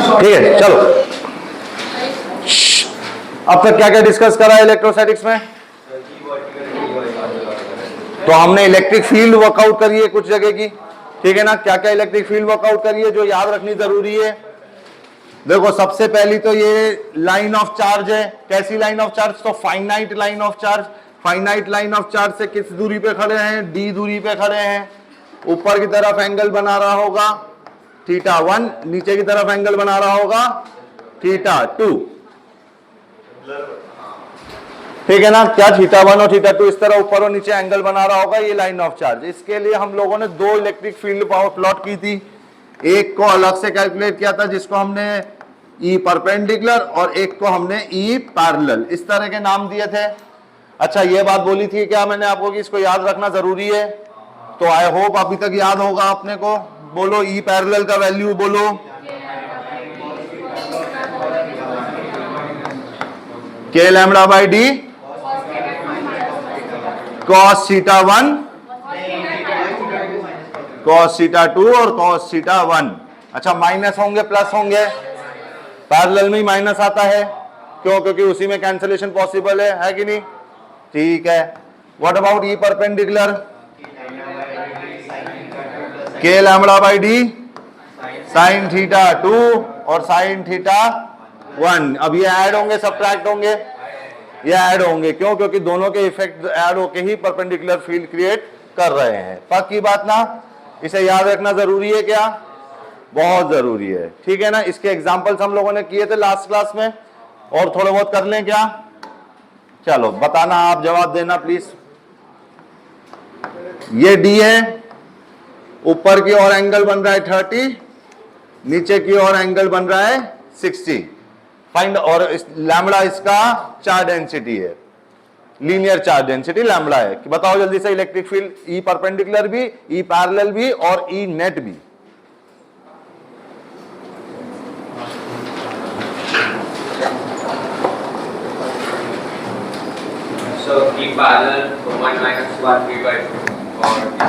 ठीक है, चलो अब तक क्या क्या डिस्कस करा है इलेक्ट्रोस्टैटिक्स में? तो हमने इलेक्ट्रिक फील्ड वर्कआउट करी है कुछ जगह की, ठीक है ना? क्या क्या इलेक्ट्रिक फील्ड वर्कआउट करी है जो याद रखनी जरूरी है? देखो सबसे पहली तो ये लाइन ऑफ चार्ज है। कैसी लाइन ऑफ चार्ज? तो finite line of charge. Finite line of charge से किस दूरी पे खड़े हैं? डी दूरी पे खड़े हैं। ऊपर की तरफ एंगल बना रहा होगा θ1, नीचे की तरफ एंगल बना रहा होगा θ2, ठीक है ना? क्या θ1 और θ2 इस तरह ऊपर और नीचे एंगल बना रहा होगा, ये लाइन ऑफ चार्ज। इसके लिए हम लोगों ने दो इलेक्ट्रिक फील्ड पावर प्लॉट की थी। एक को अलग से कैलकुलेट किया था जिसको हमने ई परपेंडिकुलर, और एक को हमने ई पैरेलल, इस तरह के नाम दिए थे। अच्छा, ये बात बोली थी क्या मैंने आपको कि इसको याद रखना जरूरी है? तो आई होप अभी तक याद होगा आपने को। बोलो ई पैरेलल का वैल्यू बोलो। K lambda by D cos θ1 cos θ2 और कॉस θ1। अच्छा, माइनस होंगे प्लस होंगे? पैरेलल में ही माइनस आता है, क्यों? क्योंकि उसी में कैंसिलेशन पॉसिबल है कि नहीं? ठीक है। What about E perpendicular? के लैम्बडा बाई डी साइन θ2 और साइन θ1। अब ये ऐड होंगे सब्ट्रैक्ट होंगे? ये ऐड होंगे। क्यों? क्योंकि दोनों के इफेक्ट ऐड होके ही परपेंडिकुलर फील्ड क्रिएट कर रहे हैं। पक्की बात ना? इसे याद रखना जरूरी है क्या? बहुत जरूरी है, ठीक है ना? इसके एग्जांपल्स हम लोगों ने किए थे लास्ट क्लास में, और थोड़े बहुत कर लें क्या? चलो बताना, आप जवाब देना प्लीज। ये डी है, ऊपर की ओर एंगल बन रहा है 30, नीचे की ओर एंगल बन रहा है 60। फाइंड, और लैम्बडा इसका चार्ज डेंसिटी है, लीनियर चार्ज डेंसिटी लैम्बडा है। कि बताओ जल्दी से इलेक्ट्रिक फील्ड ई परपेंडिकुलर भी, ई पैरेलल भी और ई नेट भी।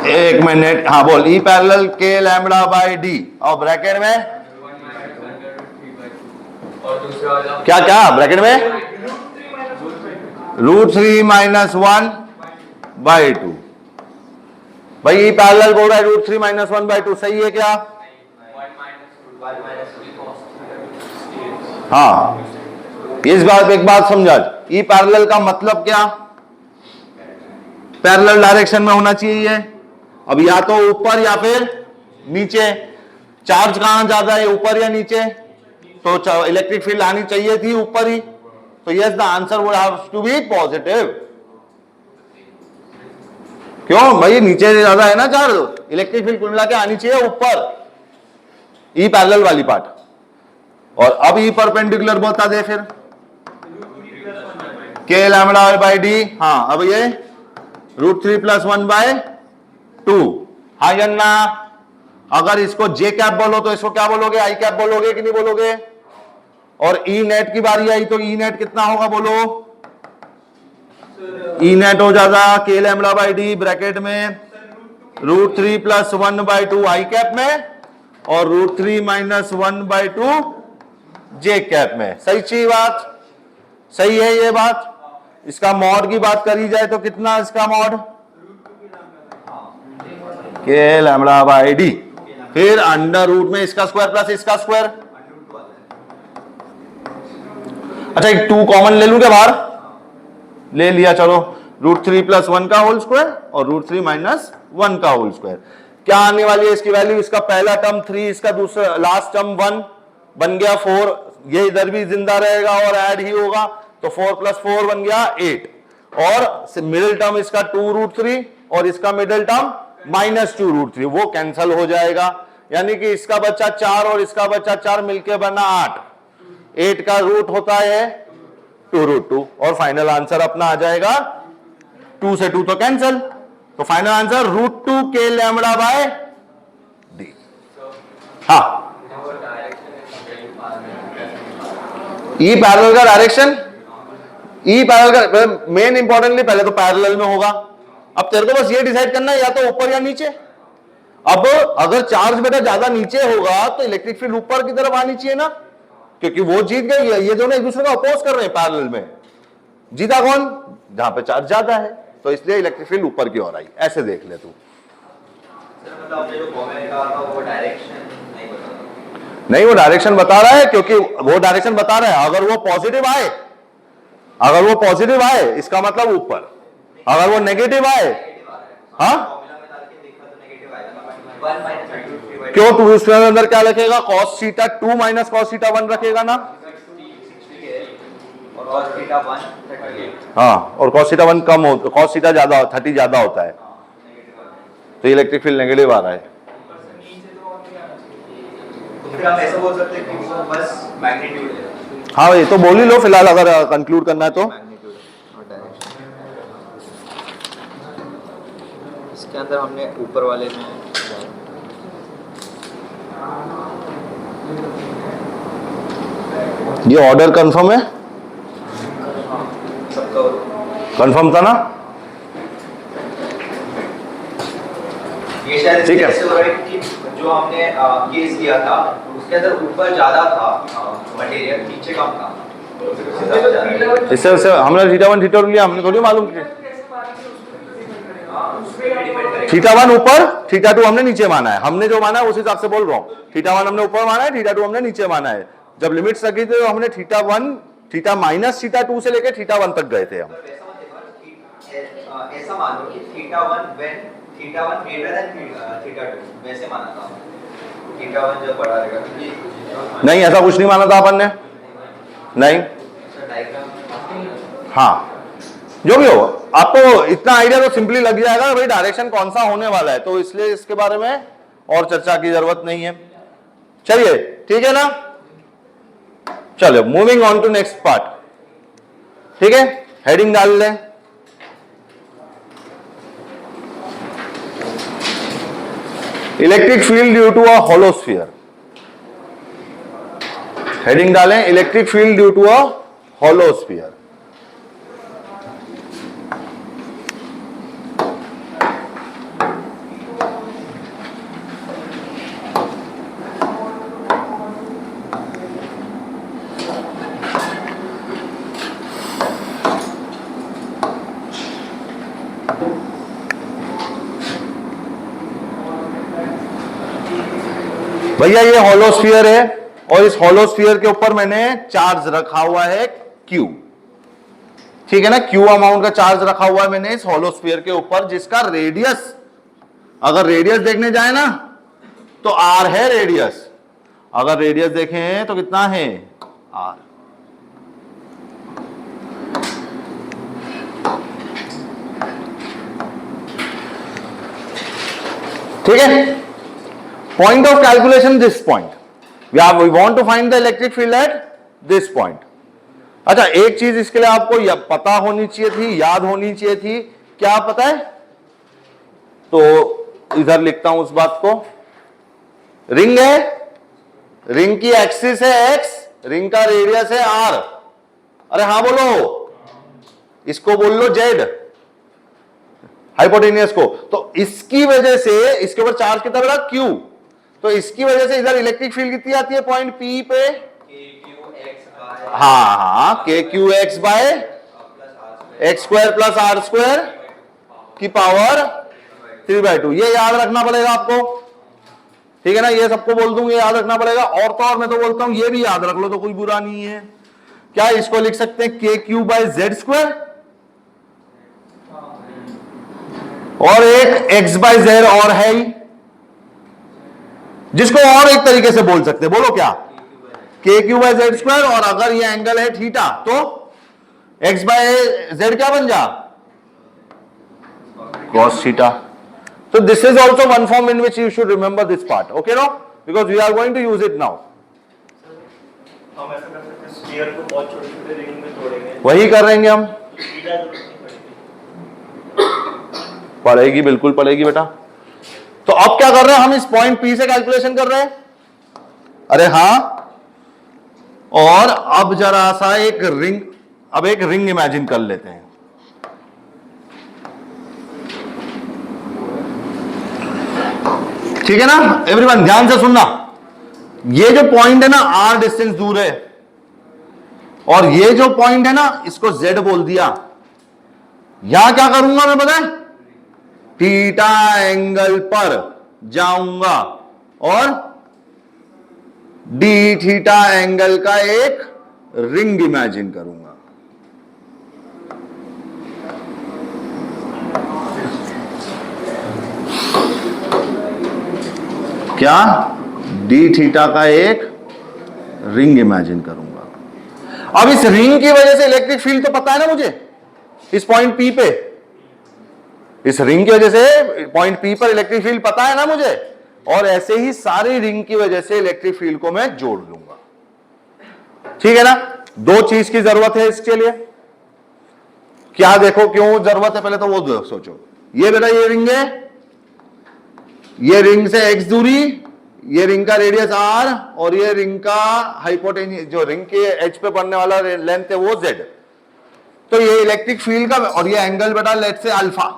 एक मिनट, हाँ बोल। ई पैरेलल के लैम्बडा बाई डी और ब्रैकेट में क्या क्या ब्रैकेट में √3 - 1/2। भाई ई पैरेलल बोल रहा है √3 - 1/2, सही है क्या? हाँ, इस बात एक बात समझा। ई पैरेलल का मतलब क्या? पैरेलल डायरेक्शन में होना चाहिए। अब या तो ऊपर या फिर नीचे। चार्ज कहां ज्यादा है, ऊपर या नीचे? तो इलेक्ट्रिक फील्ड आनी चाहिए थी ऊपर ही। तो yes, the answer would have to be positive. क्यों भाई? नीचे ज्यादा है ना चार्ज, इलेक्ट्रिक फील्ड कुल मिला के आनी चाहिए ऊपर, ई पैरेलल वाली पार्ट। और अब ई परपेंडिकुलर बता दे फिर, के लैम्बडा बाई डी। हाँ, अब ये √3 + 1/2। हाँ या ना? अगर इसको जे कैप बोलो तो इसको क्या बोलोगे? आई कैप बोलोगे कि नहीं बोलोगे? और ई नेट की बारी आई तो ई नेट कितना होगा बोलो? ई नेट हो जाएगा के लैम्बडा बाई डी ब्रैकेट में √3 + 1/2 आई कैप में, और √3 - 1/2 जे कैप में। सही चाहिए बात? सही है ये बात? इसका मॉड की बात करी जाए तो कितना इसका मॉड? के लैम्बडा बाई डी, फिर अंडर रूट में इसका स्क्वायर प्लस इसका स्क्वायर। अच्छा, एक 2 कॉमन ले लूं क्या बाहर? ले लिया, चलो। √3 + 1 का होल स्क्वायर और √3 - 1 का होल स्क्वायर। क्या आने वाली है इसकी वैल्यू? इसका पहला टर्म 3, इसका दूसरा लास्ट टर्म 1 बन गया 4। ये इधर भी जिंदा रहेगा और ऐड ही होगा, तो 4 + 4 बन गया 8। और मिडिल टर्म इसका 2√3 और इसका मिडिल टर्म -2√3, वो कैंसल हो जाएगा। यानी कि इसका बच्चा 4 और इसका बच्चा 4 मिलके बना 8। 8 का रूट होता है 2√2, और फाइनल आंसर अपना आ जाएगा 2 से 2 तो कैंसल। तो फाइनल आंसर √2 के लैम्बडा बाय डी। हाँ, ई पैरेलल का डायरेक्शन, ई पैरेलल का मेन इंपॉर्टेंटली पहले तो पैरेलल में होगा। अब तेरे को बस ये डिसाइड करना है या तो ऊपर या नीचे। अब अगर चार्ज बेटा ज्यादा नीचे होगा तो इलेक्ट्रिक फील्ड ऊपर की तरफ आनी चाहिए ना, क्योंकि वो जीत गई है, ये दोनों एक दूसरे को अपोज कर रहे हैं पैरेलल में। जीता कौन? जहां पे चार्ज ज्यादा है, तो इसलिए इलेक्ट्रिक फील्ड ऊपर की ओर आई। ऐसे देख ले तू। नहीं, वो डायरेक्शन बता रहा है, क्योंकि वो डायरेक्शन बता रहा है। अगर वो पॉजिटिव आए, अगर वो पॉजिटिव आए इसका मतलब ऊपर, अगर वो नेगेटिव आए, हाँ क्यों? टू के अंदर क्या रखेगा? Cos theta 2 minus cos theta 1 रखेगा ना। हाँ, और कॉस थीटा 1 कम हो, कॉस थीटा ज्यादा, 30 ज्यादा होता है, तो इलेक्ट्रिक फील्ड नेगेटिव आ रहा है। ऐसा बोल सकते हैं कि वो बस मैग्नीट्यूड है। हाँ, ये तो बोल ही लो फिलहाल, अगर कंक्लूड करना है तो। इसके अंदर हमने ऊपर वाले में ये ऑर्डर कंफर्म है, कंफर्म था ना? ये शायद ठीक है। जो हमने केस किया था उसके अंदर ऊपर ज्यादा था मटेरियल, नीचे कम था। इससे हमने थीटा 1 थीटा 2 लिया, हमने थोड़ी मालूम किया थीटा 1 ऊपर थीटा 2 हमने नीचे माना है। हमने जो माना है उस हिसाब से बोल रहा हूँ। थीटा 1 हमने ऊपर माना है, थीटा 2 हमने नीचे माना है। जब लिमिट्स लगी थी तो हमने थीटा 1 थीटा माइनस थीटा 2 से लेकर थीटा 1 तक गए थे हम। ऐसा मानो कि theta 1 when theta 1 greater than theta 2 वैसे माना था। थीटा 1 जब बड़ा रहेगा, नहीं ऐसा कुछ नहीं माना था अपन ने, नहीं। हाँ, जो भी हो, आपको इतना आइडिया तो सिंपली लग जाएगा भाई डायरेक्शन कौन सा होने वाला है, तो इसलिए इसके बारे में और चर्चा की जरूरत नहीं है। चलिए ठीक है ना, चलो moving on to next part. ठीक है, हेडिंग डाल लें। Electric field due to a hollow sphere. Heading डालें, electric field due to a hollow sphere. भैया ये होलो स्फीयर है और इस होलो स्फीयर के ऊपर मैंने चार्ज रखा हुआ है Q। ठीक है ना, Q अमाउंट का चार्ज रखा हुआ है मैंने इस होलो स्फीयर के ऊपर, जिसका रेडियस, अगर रेडियस देखने जाए ना तो R है रेडियस। अगर रेडियस देखें तो कितना है? R। ठीक है, point of calculation this point, we want to find the electric field at this point। अच्छा, एक चीज इसके लिए आपको पता होनी चाहिए थी, याद होनी चाहिए थी, क्या पता है? तो इधर लिखता हूं उस बात को। रिंग है, रिंग की एक्सिस है x, रिंग का रेडियस है r। अरे हाँ बोलो, इसको बोल लो z, हाइपोटेनियस को। तो इसकी वजह से इसके ऊपर चार्ज कितना बड़ा? Q। तो इसकी वजह से इधर इलेक्ट्रिक फील्ड कितनी आती है पॉइंट P पे? हाँ, KQX by x square plus r square की पावर 3/2। ये याद रखना पड़ेगा आपको, ठीक है ना? ये सबको बोल दूंगा, याद रखना पड़ेगा। और तो और मैं तो बोलता हूं ये भी याद रख लो तो कोई बुरा नहीं है। क्या इसको लिख सकते हैं KQ बाय जेड स्क्वायर, और एक x बाय जेड और है ही, जिसको और एक तरीके से बोल सकते हैं। बोलो क्या? KQ बाय जेड स्क्वायर, और अगर ये एंगल है थीटा तो x बाय जेड क्या बन जा? cos theta. So this is also one form in which you should remember this part, okay no? Because we are going to use it now. हम ऐसा कर सकते हैं, स्फीयर को बहुत छोटे-छोटे रिंग में तोड़ेंगे। वही कर रहेंगे हम। पड़ेगी, बिल्कुल पड़ेगी बेटा। तो अब क्या कर रहे हैं हम? इस पॉइंट P से कैलकुलेशन कर रहे हैं। अरे हाँ, और अब जरा सा एक रिंग, अब एक रिंग इमेजिन कर लेते हैं। ठीक है ना एवरीवन, ध्यान से सुनना। ये जो पॉइंट है ना, R डिस्टेंस दूर है, और ये जो पॉइंट है ना, इसको Z बोल दिया। यहां क्या करूंगा मैं पता है, थीटा एंगल पर जाऊंगा और डी थीटा एंगल का एक रिंग इमेजिन करूंगा। क्या? डी थीटा का एक रिंग इमेजिन करूंगा। अब इस रिंग की वजह से इलेक्ट्रिक फील्ड तो पता है ना मुझे, इस पॉइंट पी पे, इस रिंग की वजह से पॉइंट पी पर इलेक्ट्रिक फील्ड पता है ना मुझे, और ऐसे ही सारी रिंग की वजह से इलेक्ट्रिक फील्ड को मैं जोड़ लूंगा। ठीक है ना? दो चीज की जरूरत है इसके लिए। क्या देखो क्यों जरूरत है, पहले तो वो सोचो। ये बेटा ये रिंग है, ये रिंग से x दूरी, ये रिंग का रेडियस r और ये रिंग का हाइपोटेन्यूज, जो रिंग के एज पे पड़ने वाला लेंथ है वो z। तो ये इलेक्ट्रिक फील्ड का, और ये एंगल बेटा लेट से अल्फा।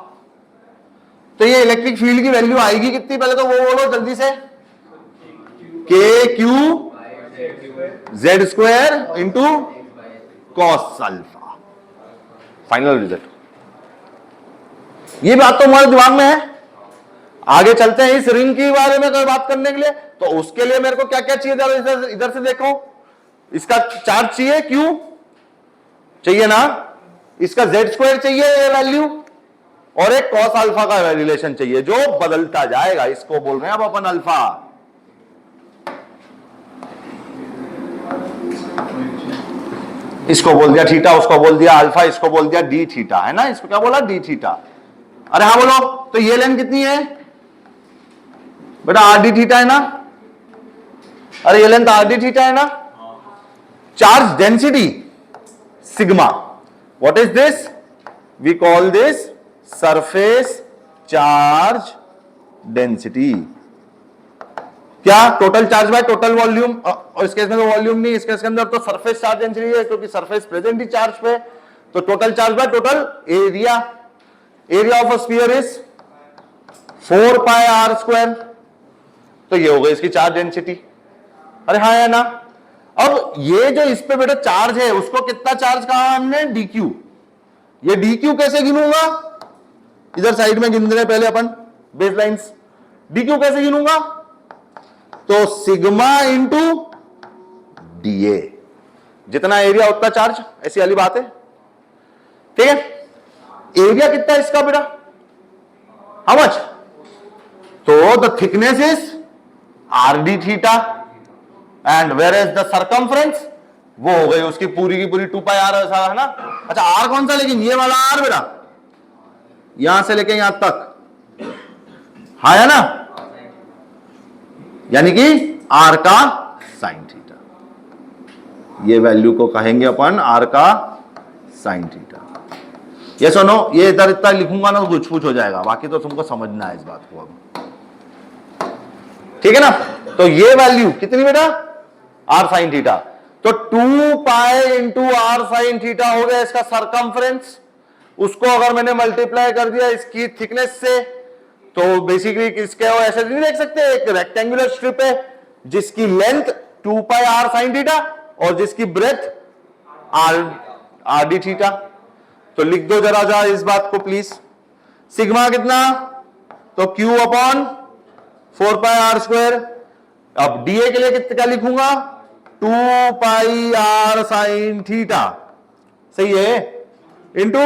तो ये इलेक्ट्रिक फील्ड की वैल्यू आएगी कितनी, पहले तो वो बोलो जल्दी से, k q z square into cos alpha, final result. ये बात तो हमारे दिमाग में है। आगे चलते हैं इस रिंग के बारे में कोई बात करने के लिए, तो उसके लिए मेरे को क्या क्या चाहिए, इधर से देखो। इसका चार्ज चाहिए, क्यू चाहिए ना, इसका जेड स्क्वायर चाहिए ये वैल्यू, और एक कॉस अल्फा का रिलेशन चाहिए जो बदलता जाएगा। इसको बोल रहे हैं अब अपन अल्फा। इसको बोल दिया थीटा, उसको बोल दिया अल्फा, इसको बोल दिया डी थीटा, है ना? इसको क्या बोला, डी थीटा। अरे हाँ बोलो, तो ये लेंथ कितनी है बेटा, आर डी थीटा है ना? अरे ये लेंथ आर डी थीटा है ना? Charge density sigma, what is this, we call this surface charge density. क्या? Total charge by total volume, और इस केस में तो वॉल्यूम नहीं, इस केस के अंदर तो सरफेस चार्ज डेंसिटी है क्योंकि सरफेस प्रेजेंट ही चार्ज पे। तो total charge by total area, area of a sphere is 4 pi r square. तो ये हो गई इसकी चार्ज डेंसिटी। अरे हाँ है ना? अब ये जो इस पे बेटा चार्ज है, उसको कितना चार्ज कहा हमने, dq। ये dq कैसे गिनूंगा, इधर साइड में गिन रहे पहले अपन बेस लाइन्स। dq कैसे गिनूंगा, तो सिग्मा इंटू डी, जितना एरिया उतना चार्ज, ऐसी वाली बात है। ठीक है? एरिया कितना है इसका बेटा, हाउ मच, तो the thickness is r d theta and where is the circumference, वो हो गई उसकी पूरी की पूरी 2 पाई आर, ऐसा है ना? अच्छा आर कौन सा, लेकिन ये वाला आर बेटा, यहां से लेके यहां तक, हाँ है ना? यानी कि आर का साइन थीटा, ये वैल्यू को कहेंगे अपन आर का साइन थीटा। ये सुनो, ये इधर इतना लिखूंगा ना तो कुछ कुछ हो जाएगा, बाकी तो तुमको समझना है इस बात को अब। ठीक है ना? तो ये वैल्यू कितनी बेटा, आर साइन थीटा। तो 2 pi into r sine theta हो गया इसका सरकमफ्रेंस। उसको अगर मैंने मल्टीप्लाई कर दिया इसकी थिकनेस से, तो बेसिकली इसके ऐसे नहीं देख सकते, एक रेक्टेंगुलर स्ट्रिप है जिसकी length 2 pi r sine theta और जिसकी ब्रेथ आर डी थीटा। तो लिख दो जरा जा इस बात को प्लीज। सिग्मा कितना, तो q upon 4 pi r square. अब डीए के लिए कितना क्या लिखूंगा, 2 पाई आर साइन थीटा, सही है, इंटू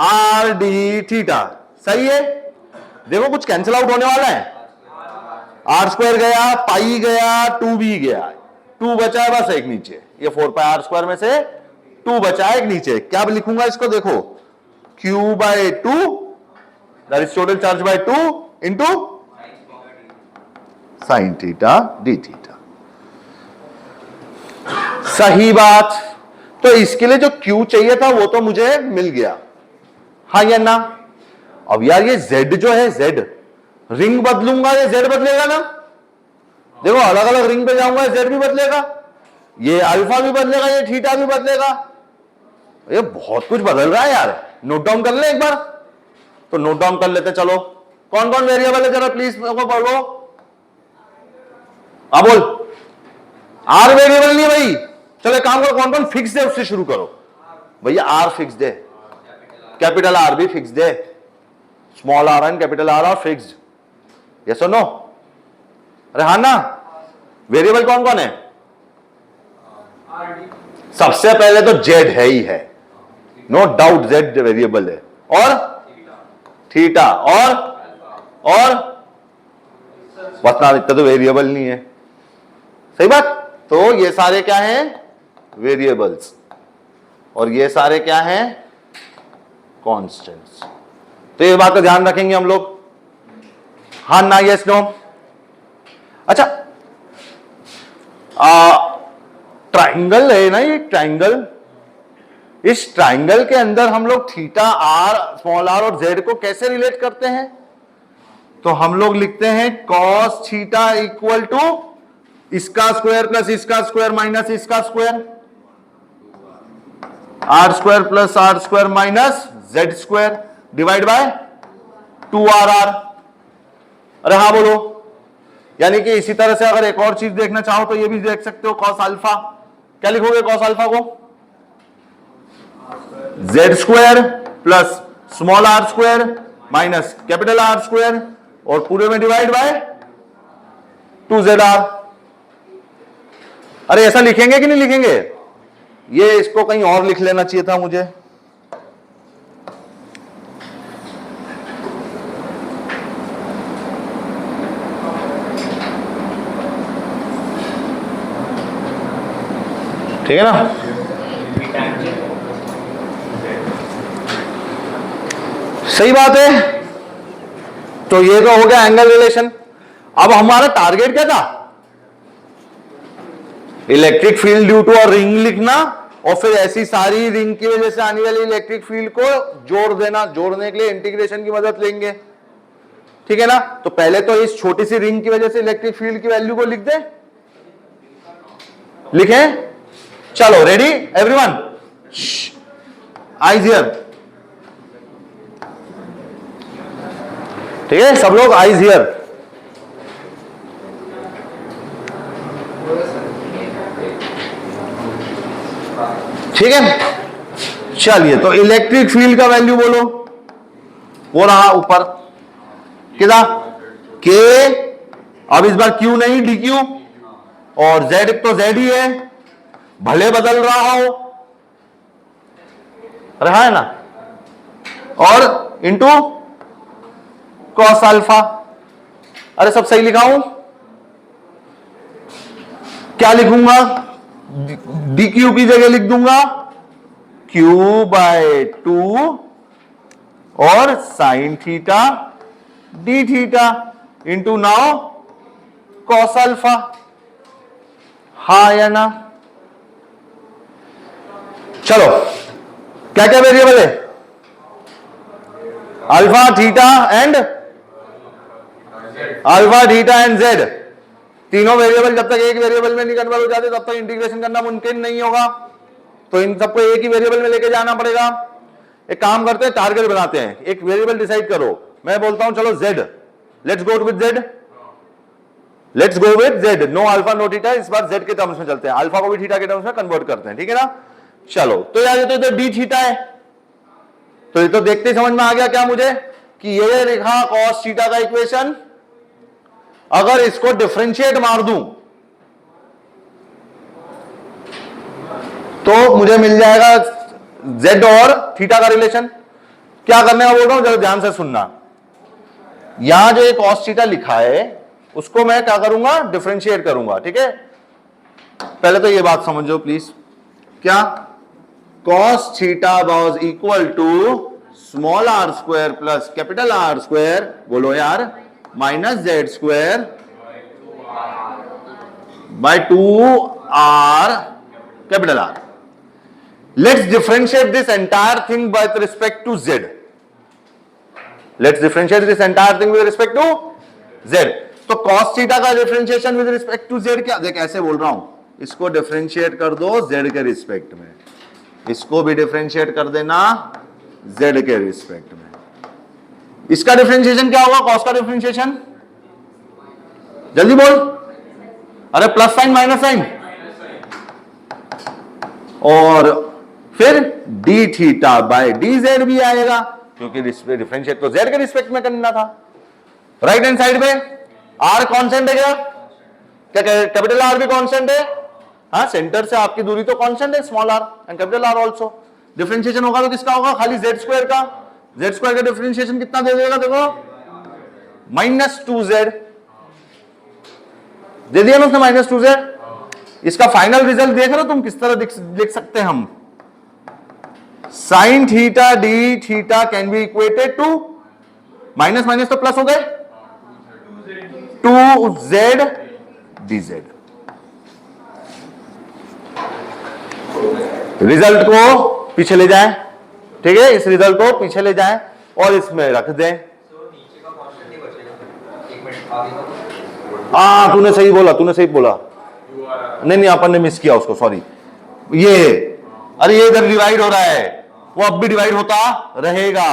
आर डी थीटा, सही है। देखो कुछ कैंसिल आउट होने वाला है, आर स्क्वायर गया, पाई गया, 2 भी गया, 2 बचा है बस एक नीचे, ये 4 पाई आर स्क्वायर में से 2 बचा है एक नीचे। क्या लिखूंगा इसको, देखो q by 2 that is total charge by 2 into sine theta d theta. सही बात। तो इसके लिए जो Q चाहिए था वो तो मुझे मिल गया, हाँ या ना? अब यार ये Z जो है, Z रिंग बदलूंगा ये Z बदलेगा ना? देखो अलग अलग रिंग पे जाऊंगा Z भी बदलेगा, ये अल्फा भी बदलेगा, ये थीटा भी बदलेगा, ये बहुत कुछ बदल रहा है यार। नोट डाउन कर ले एक बार, तो नोट डाउन कर लेते चलो। कौन कौन वेरिएबल है जरा प्लीज मेरे को पढ़ लो। हाँ बोल, आर वेरिएबल नहीं भाई, चलो एक काम करो, कौन कौन फिक्स है उससे शुरू करो। भैया आर फिक्स है, कैपिटल आर भी फिक्स है, small r and capital r r fixed, yes और नो? अरे हाँ ना। वेरिएबल कौन कौन है? सबसे पहले तो जेड है ही है, नो डाउट जेड वेरिएबल है, और थीटा और बतना, इतना तो वेरिएबल नहीं है, सही बात। तो ये सारे क्या हैं? वेरिएबल्स, और ये सारे क्या हैं? कांस्टेंट्स। तो ये बात का ध्यान रखेंगे हम लोग, हाँ ना, यस नो? अच्छा, ट्राइंगल है ना, ये ट्राइंगल, इस ट्राइंगल के अंदर हम लोग थीटा आर, स्मॉल आर और जेड को कैसे रिलेट करते हैं? तो हम लोग लिखते हैं कॉस थीटा इक्वल टू इसका स्क्वायर प्लस इसका स्क्वायर माइनस इसका square, r square plus r square minus z square divide by 2RR। अरे हाँ बोलो। यानी कि इसी तरह से अगर एक और चीज देखना चाहो तो ये भी देख सकते हो, कॉस अल्फा। क्या लिखोगे कॉस अल्फा को? Z square plus small are square minus capital are square और पूरे में डिवाइड बाय 2ZR। अरे ऐसा लिखेंगे कि नहीं लिखेंगे? ये इसको कहीं और लिख लेना चाहिए था मुझे। ठीक है ना? सही बात है। तो ये तो हो गया एंगल रिलेशन। अब हमारा टारगेट क्या था? Electric field due to a ring लिखना और फिर ऐसी सारी रिंग की वजह से आने वाली इलेक्ट्रिक फील्ड को जोड़ देना। जोड़ने के लिए इंटीग्रेशन की मदद लेंगे, ठीक है ना? तो पहले तो इस छोटी सी रिंग की वजह से इलेक्ट्रिक फील्ड की वैल्यू को लिख दे। लिखें? चलो रेडी एवरीवन, आइज हियर। ठीक है, सब लोग आइज हियर। ठीक है, चलिए तो इलेक्ट्रिक फील्ड का वैल्यू बोलो। वो रहा ऊपर कितना? के, अब इस बार क्यू नहीं डी क्यू, और जेड तो जेड ही है, भले बदल रहा हो, रहा है ना, और इंटू कॉस अल्फा। अरे सब सही लिखा हूं? क्या लिखूंगा? डी क्यू की जगह लिख दूंगा क्यू बाय 2 और sign theta d theta into now cos alpha. हा या ना? चलो, क्या क्या वेरिएबल है? Alpha theta and Z. तीनों वेरिएबल जब तक एक वेरिएबल में नहीं कन्वर्ट हो जाते तब तक इंटीग्रेशन करना मुमकिन नहीं होगा। तो इन सबको एक ही वेरिएबल में लेके जाना पड़ेगा। एक काम करते हैं, टारगेट बनाते हैं, एक वेरिएबल डिसाइड करो। मैं बोलता हूं चलो z, let's go with z, let's go with z. No alpha no theta, इस बार जेड के टर्म्स में चलते हैं, अल्फा को भी थीटा के टर्म्स में कन्वर्ट करते हैं, ठीक है ना? चलो, तो यार ये तो इधर डी थीटा है, तो ये तो देखते ही समझ में आ गया क्या मुझे कि ये लिखा कॉस थीटा का इक्वेशन। अगर इसको डिफरेंशिएट मार दूं तो मुझे मिल जाएगा जेड और थीटा का रिलेशन। क्या करने का बोल रहा हूं, जरा ध्यान से सुनना। यहां जो एक कॉस थीटा लिखा है उसको मैं क्या करूंगा? डिफरेंशिएट करूंगा, ठीक है? पहले तो ये बात समझो प्लीज, क्या cos theta was equal to small are square plus capital are square, बोलो यार, minus z square by 2R capital r. Let's differentiate this entire thing with respect to z. Let's differentiate this entire thing with respect to z. तो cos theta का differentiation with respect to z क्या? देख ऐसे बोल रहा हूं, इसको differentiate कर दो जेड के रिस्पेक्ट में, इसको भी डिफरेंशिएट कर देना जेड के रिस्पेक्ट में। इसका डिफरेंशिएशन क्या होगा? कॉस का डिफरेंशिएशन जल्दी बोल। अरे प्लस साइन माइनस साइन, और फिर D theta by D Z भी आएगा, क्योंकि डिफरेंशिएट तो जेड के रिस्पेक्ट में करना था। राइट हैंड साइड में आर कांस्टेंट है क्या? क्या कैपिटल आर भी कांस्टेंट है? हाँ, सेंटर से आपकी दूरी तो कांस्टेंट है, small r and capital r also. Differentiation होगा तो किसका होगा? खाली जेड स्क्वायर का। जेड स्क्वायर का डिफरेंशिएशन कितना दे देगा? देखो -2z दे दिया ना उसने, -2z। इसका फाइनल रिजल्ट देख रहे हो तुम किस तरह लिख सकते हैं हम? Sine theta d theta can be equated to minus minus तो प्लस हो गए 2z dz। रिजल्ट को पीछे ले जाएं, ठीक है, इस रिजल्ट को पीछे ले जाएं और इसमें रख दें। नीचे का कांस्टेंट नहीं बचेगा। एक मिनट आगे हाँ, तूने सही बोला। नहीं, अपन ने मिस किया उसको, सॉरी। ये अरे ये इधर डिवाइड हो रहा है, वो अब भी डिवाइड होता रहेगा।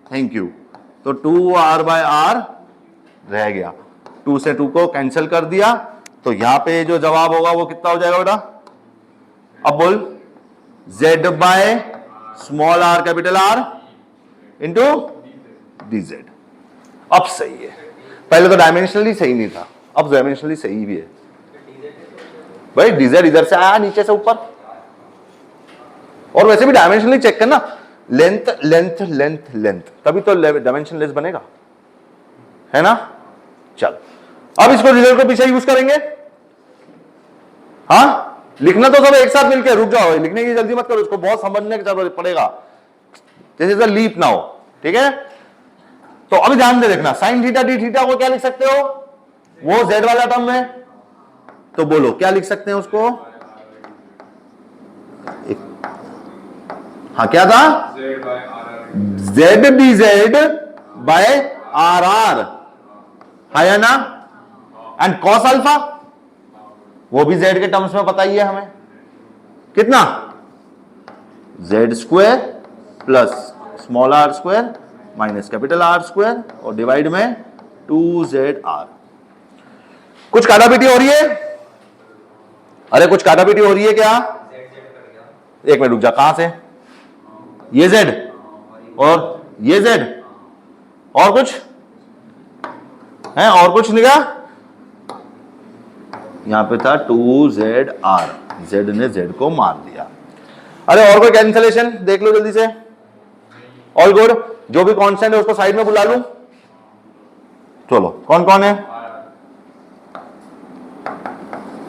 Thank you. तो 2r/r रह गया, 2 से 2 को कैंसिल कर दिया, तो यहां पे जो जवाब होगा वो कितना हो जाएगा बेटा? अब बोल, z/r capital R into dz। अब सही है। पहले तो डायमेंशनली सही नहीं था, अब डायमेंशनली सही भी है भाई। dz इधर से आया नीचे से ऊपर, और वैसे भी डायमेंशनली चेक करना, लेंथ लेंथ लेंथ लेंथ, तभी तो डायमेंशनलेस बनेगा, है ना? चल, अब इसको रिजल्ट को पीछे यूज करेंगे। हाँ, लिखना तो सब एक साथ मिलकर, रुक जाओ, लिखने की जल्दी मत करो, इसको बहुत समझने की जरूरत पड़ेगा। This is a leap now, ठीक है? तो अभी ध्यान दे देखना, साइन थीटा डी थीटा को क्या लिख सकते हो? वो जेड वाला टर्म में, तो बोलो क्या लिख सकते हैं उसको? हाँ, क्या था? Z d z by r r, है ना? एंड कॉस अल्फा, वो भी जेड के टर्म्स में पता ही है हमें, कितना? Z square plus small are square minus capital are square, और डिवाइड में 2zr। कुछ काटापीटी हो रही है? अरे कुछ काटापीटी हो रही है क्या? एक मिनट रुक जा, कहां से? ये z और ये z, और कुछ है? और कुछ निगा? यहां पे था 2zr, z ने z को मार दिया। अरे और कोई कैंसिलेशन देख लो जल्दी से। All good. जो भी कांस्टेंट है उसको साइड में बुला लूं। चलो, कौन कौन है?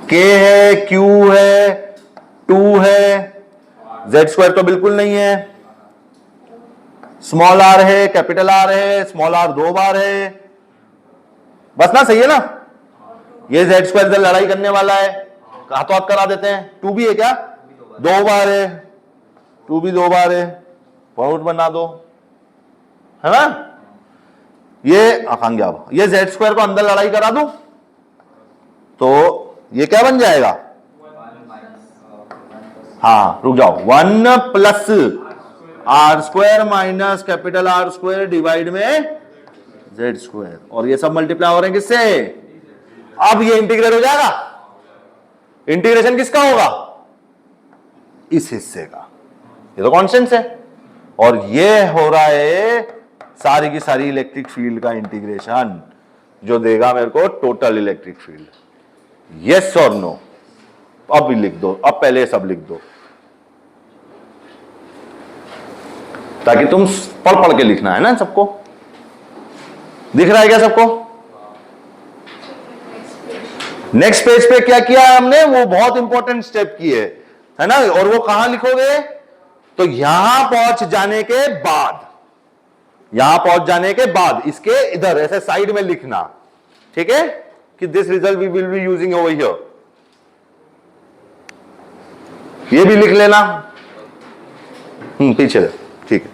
k है, q है, 2 है, z स्क्वायर तो बिल्कुल नहीं है, स्मॉल r है, कैपिटल R है, स्मॉल r 2 बार है, बस ना? सही है ना? ये z स्क्वायर से लड़ाई करने वाला है, हाथों हाथ करा देते हैं। 2 भी है क्या? 2 बार है, 2 भी 2 बार है, पॉइंट बना दो, है ना? ये कहां गया? ये z स्क्वायर को अंदर लड़ाई करा दूं तो ये क्या बन जाएगा? हाँ, रुक जाओ, 1 plus r square minus capital are square divide में जेड स्क्वायर, और ये सब मल्टीप्लाई हो रहे हैं किससे? अब ये इंटीग्रेट हो जाएगा। इंटीग्रेशन किसका होगा? इस हिस्से का, ये तो कांस्टेंट है, और ये हो रहा है सारी की सारी इलेक्ट्रिक फील्ड का इंटीग्रेशन, जो देगा मेरे को टोटल इलेक्ट्रिक फील्ड। यस और नो? अब भी लिख दो, अब पहले सब लिख दो, ताकि तुम पढ़ पढ़ के लिखना है ना सबको। दिख रहा है क्या सबको? नेक्स्ट पेज पे क्या किया है हमने? वो बहुत इंपॉर्टेंट स्टेप की है ना? और वो कहां लिखोगे? तो यहां पहुंच जाने के बाद, यहां पहुंच जाने के बाद इसके इधर ऐसे साइड में लिखना, ठीक है? कि this result we will be using over here, ये भी लिख लेना। पीछे, ठीक है।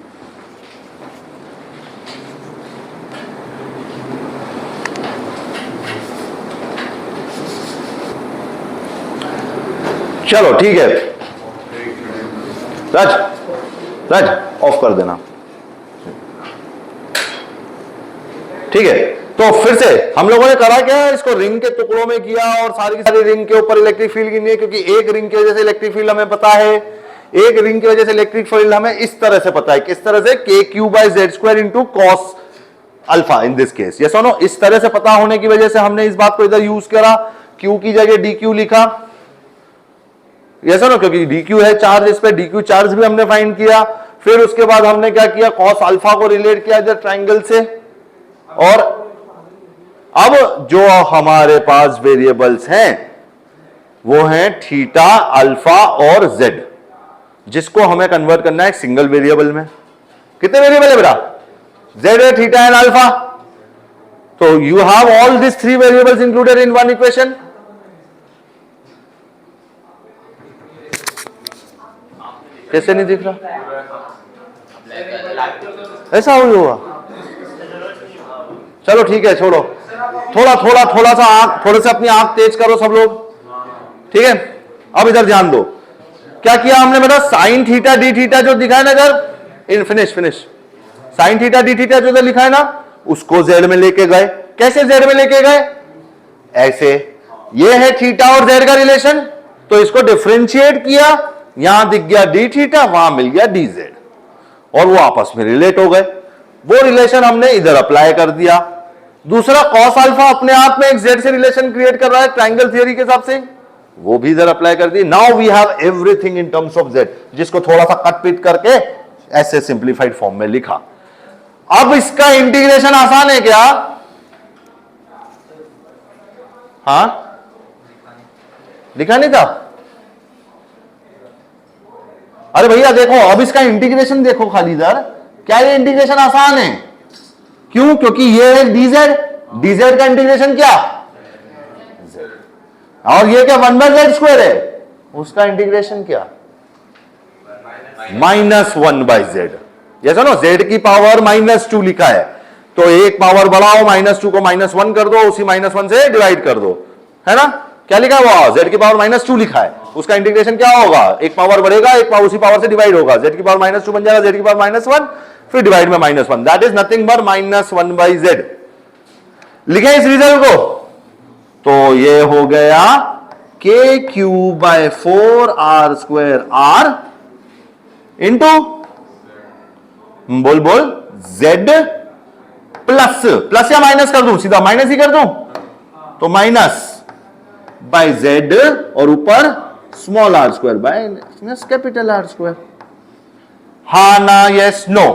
चलो ठीक है, राज राज ऑफ कर देना, ठीक है। तो फिर से हम लोगों ने करा क्या? इसको रिंग के टुकड़ों में किया और सारी की सारी रिंग के ऊपर इलेक्ट्रिक फील्ड गिनी है, क्योंकि एक रिंग की वजह से इलेक्ट्रिक फील्ड हमें पता है एक रिंग की वजह से इलेक्ट्रिक फील्ड हमें इस तरह से पता है, किस तरह से, के Q by Z square into cos alpha in this case, yes और नो। इस तरह से पता होने की वजह से हमने इस बात को इधर यूज करा, क्यू की जगह डी क्यू लिखा, यस और नो, क्योंकि डी क्यू है चार्ज, इस पे डी क्यू चार्ज भी हमने फाइंड किया। फिर उसके बाद हमने क्या किया, कॉस अल्फा को रिलेट किया इधर ट्राइंगल से, और अब जो हमारे पास वेरिएबल्स हैं वो हैं थीटा, अल्फा और जेड, जिसको हमें कन्वर्ट करना है एक सिंगल वेरिएबल में। कितने वेरिएबल है बेटा? जेड है, थीटा एंड अल्फा। तो you have all this 3 variables included in one equation. कैसे नहीं दिख रहा? ऐसा हो होगा? चलो ठीक है, छोड़ो, थोड़ा सा आंख, थोड़े से अपनी आंख तेज करो सब लोग, ठीक है। अब इधर ध्यान दो, क्या किया हमने बेटा, साइन थीटा डी थीटा जो दिखा है ना इधर, finish sign theta d theta जो इधर लिखा है ना, उसको जेड में लेके गए। कैसे जेड में लेके गए? ऐसे, ये है थीटा और जेड का रिलेशन, तो इसको डिफरेंशिएट किया, यहां दिख गया डी थीटा, वहां मिल गया डी जेड, और वो आपस में रिलेट हो गए। वो रिलेशन हमने इधर अप्लाई कर दिया। दूसरा, कॉस अल्फा अपने आप में एक जेड से रिलेशन क्रिएट कर रहा है ट्रायंगल थियरी के हिसाब से, वो भी इधर अप्लाई कर दी। Now we have everything in terms of Z, जिसको थोड़ा सा कट पीट करके ऐसे सिंप्लीफाइड फॉर्म में लिखा। अब इसका इंटीग्रेशन आसान है क्या? हाँ, लिखा नहीं था? अरे भैया देखो, अब इसका इंटीग्रेशन देखो खाली इधर, क्या ये इंटीग्रेशन आसान है? क्यों? क्योंकि ये है डीजेड, डीजेड का इंटीग्रेशन क्या, और ये क्या 1 बाय जेड स्क्वायर है, उसका इंटीग्रेशन क्या, -1 बाय जेड। जैसा ना जेड की पावर -2 लिखा है, तो एक पावर बढ़ाओ, -2 को -1 कर दो, उसी -1 से डिवाइड कर दो, है ना। क्या लिखा है वो, जेड की पावर -2 लिखा है, उसका इंटीग्रेशन क्या होगा, एक पावर बढ़ेगा, एक पावर उसी पावर से डिवाइड होगा, जेड की पावर -2 बन जाएगा, जेड की पावर -1, फिर डिवाइड में -1, that is nothing but -1 by z. लिखे इस रिजल्ट को, तो ये हो गया k q by 4 r² r into बोल जेड प्लस या माइनस कर दूं, सीधा माइनस ही कर दूं, तो माइनस बाय जेड और ऊपर small r² by capital R²। हाँ ना, यस नो,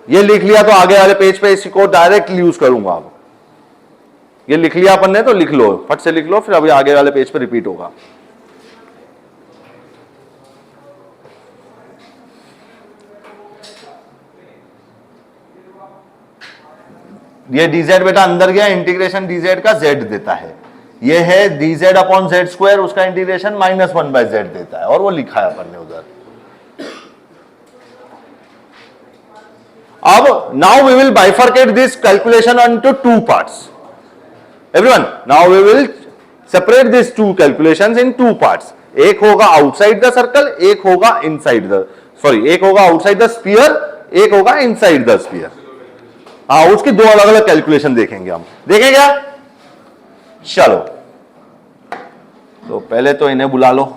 ये लिख लिया तो आगे वाले पेज पे इसको डायरेक्ट यूज करूंगा। अब ये लिख लिया अपन ने तो लिख लो, फट से लिख लो, फिर अभी आगे वाले पेज पे रिपीट होगा। ये dz बेटा अंदर गया, इंटीग्रेशन dz का z देता है, ये है dz अपॉन जेड स्क्वायर, उसका इंटीग्रेशन -1 बाय जेड देता है, और वो लिखा है अपन ने उधर। अब now we will bifurcate this calculation into 2 parts. Everyone, now we will separate these 2 calculations in 2 parts. एक होगा आउटसाइड द सर्कल, एक होगा इनसाइड द, सॉरी, एक होगा आउटसाइड द स्फीयर, एक होगा इनसाइड द स्फीयर। हाँ, उसकी 2 अलग अलग कैलकुलेशन देखेंगे हम, देखेंगे क्या? चलो, तो पहले तो इन्हें बुला लो।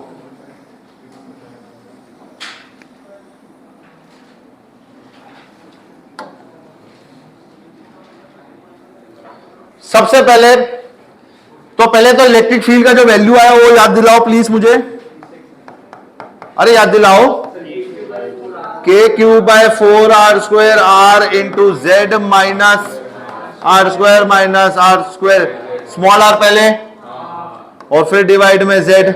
सबसे पहले तो इलेक्ट्रिक फील्ड का जो वैल्यू आया वो याद दिलाओ प्लीज मुझे। अरे याद दिलाओ, k q by 4 r² r into z minus r² minus r², small r पहले और फिर डिवाइड में z।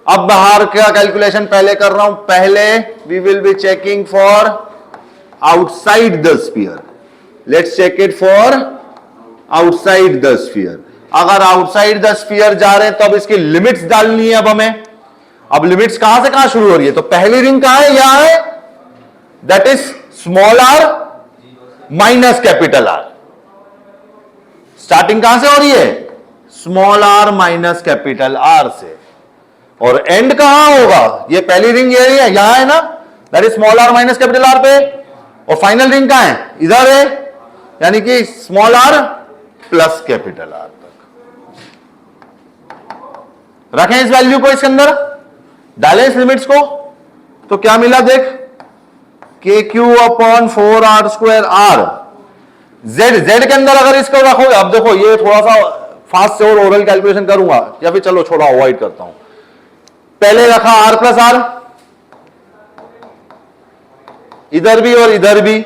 अब बाहर का कैलकुलेशन पहले कर रहा हूं, पहले we will be checking for outside the sphere. Let's check it for outside the sphere. अगर आउटसाइड द स्फीयर जा रहे हैं तो अब इसकी लिमिट्स डालनी है अब हमें। अब लिमिट्स कहां से कहां शुरू हो रही है, तो पहली रिंग कहां है, यहां है, that is small r minus capital R। Starting कहां से हो रही है, small r minus capital R से, और एंड कहां होगा, ये पहली रिंग ये है, यहां है ना, that is small r minus capital R पे, और फाइनल रिंग कहां है, इधर है, यानी कि small r plus capital R तक। रखें इस वैल्यू को इसके अंदर, डालें इस लिमिट्स को, तो क्या मिला देख, के Q upon 4r² r। Z के अंदर अगर इसको रखोगे, अब देखो ये थोड़ा सा फास्ट से और ओरल कैलकुलेशन करूंगा, या फिर चलो छोड़ा अवॉइड करता हूं। पहले रखा r प्लस r, इधर भी और इधर भी,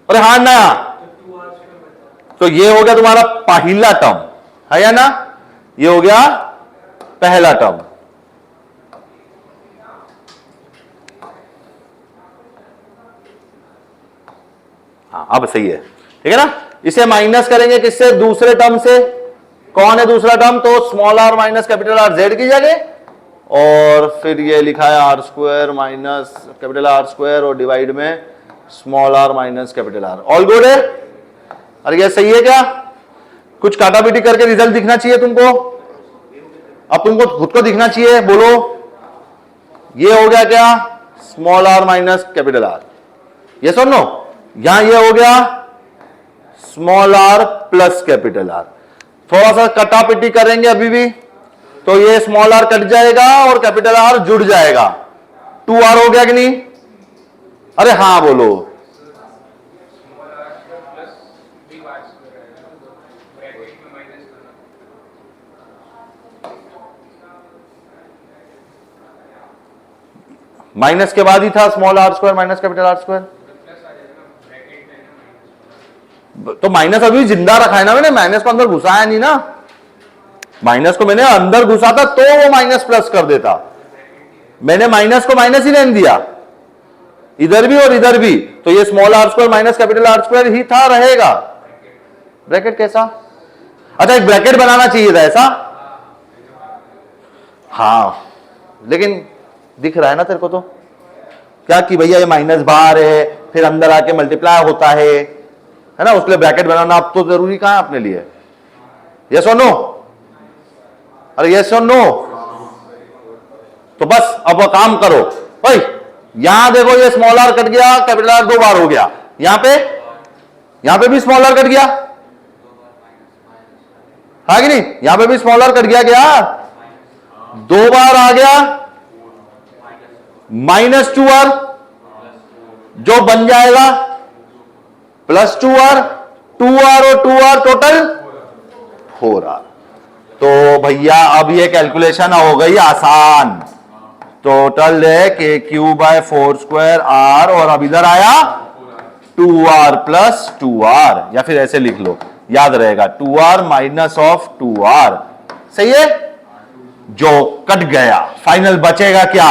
अरे हाँ ना, तो ये हो गया तुम्हारा पहला टर्म, है या ना, ये हो गया पहला टर्म। हाँ अब सही है, ठीक है ना। इसे माइनस करेंगे किससे, दूसरे टर्म से। कौन है दूसरा टर्म, तो small r minus capital R Z की जगह, और फिर ये लिखा है r² माइनस कैपिटल R² और डिवाइड में small r minus capital R। All good है। अरे ये सही है क्या, कुछ काटा पीटी करके रिजल्ट दिखना चाहिए तुमको, अब तुमको खुद को दिखना चाहिए, बोलो ये हो गया क्या, small r minus capital R, ये सुन लो। यहां ये हो गया small r plus capital R। थोड़ा सा कटा पिटी करेंगे अभी भी, तो ये स्मॉल r कट जाएगा और कैपिटल R जुड़ जाएगा, 2r हो गया कि नहीं, अरे हाँ बोलो, माइनस के बाद ही था small r² minus capital R², तो माइनस अभी जिंदा रखा है ना मैंने, माइनस को अंदर घुसाया नहीं ना, माइनस को मैंने अंदर घुसाता तो वो माइनस प्लस कर देता, मैंने माइनस को माइनस ही रहने दिया, इधर भी और इधर भी, तो ये small r² minus capital R² ही था, रहेगा। ब्रैकेट कैसा, अच्छा एक ब्रैकेट बनाना चाहिए था ऐसा, हाँ लेकिन दिख रहा है ना तेरे को, तो क्या कि भैया ये माइनस बाहर है, फिर अंदर आके मल्टीप्लाई होता है ना, उसके लिए ब्रैकेट बनाना अब तो जरूरी कहां है अपने लिए, यस और नो, अरे यस और नो। तो बस अब वो काम करो भाई, यहां देखो ये स्मॉल r कट गया, कैपिटल R 2 बार हो गया, यहां पे भी स्मॉल r कट गया, हाँ कि नहीं, यहां पे भी स्मॉल r कट गया, क्या 2 बार आ गया -2r, जो बन जाएगा +2r, 2r और 2r टोटल 4r। तो भैया अब ये कैलकुलेशन हो गई आसान, टोटल है के क्यू बाय 4² r, और अब इधर आया 2r प्लस 2r, या फिर ऐसे लिख लो याद रहेगा, 2r माइनस ऑफ 2r, सही है, जो कट गया फाइनल बचेगा क्या,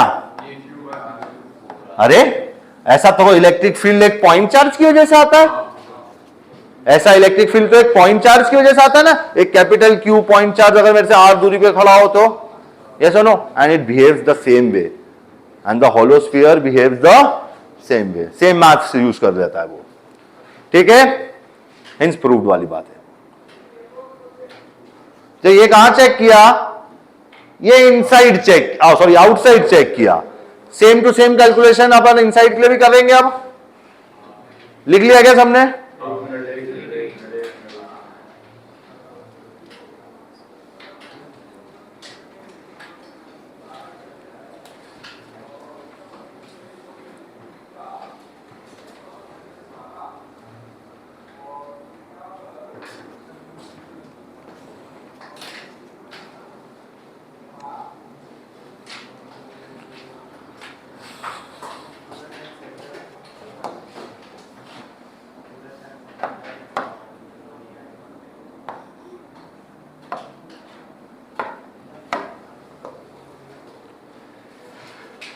अरे ऐसा तो इलेक्ट्रिक फील्ड एक पॉइंट चार्ज की वजह से आता है, ऐसा इलेक्ट्रिक फील्ड तो एक पॉइंट चार्ज की वजह से आता है ना, एक कैपिटल क्यू पॉइंट चार्ज अगर मेरे से r दूरी पे खड़ा हो तो, यस और no, and it behaves the same way, and the hollow sphere behaves the same way, same maths use कर देता है वो, ठीक है, हिंस प्रूव्ड वाली बात है। तो ये कहां चेक किया, ये inside check, sorry outside check किया, सेम टू सेम कैलकुलेशन अपन इनसाइड के लिए भी करेंगे। अब लिख लिया क्या सबने,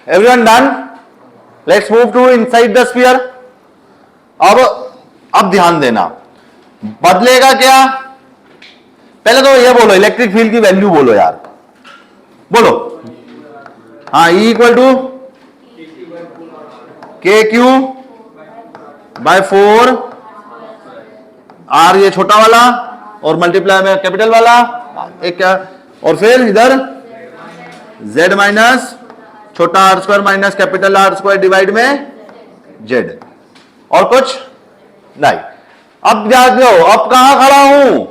everyone done, let's move to inside the sphere। अब ध्यान देना, बदलेगा क्या, पहले तो ये बोलो इलेक्ट्रिक फील्ड की वैल्यू बोलो यार, बोलो, हाँ E इक्वल टू के क्यू बाय 4 R, ये छोटा वाला, और मल्टीप्लाई में कैपिटल वाला एक क्या, और फिर इधर Z माइनस छोटा r² minus capital R² divide में Z, और कुछ नहीं। अब जान लो अब कहां खड़ा हूं,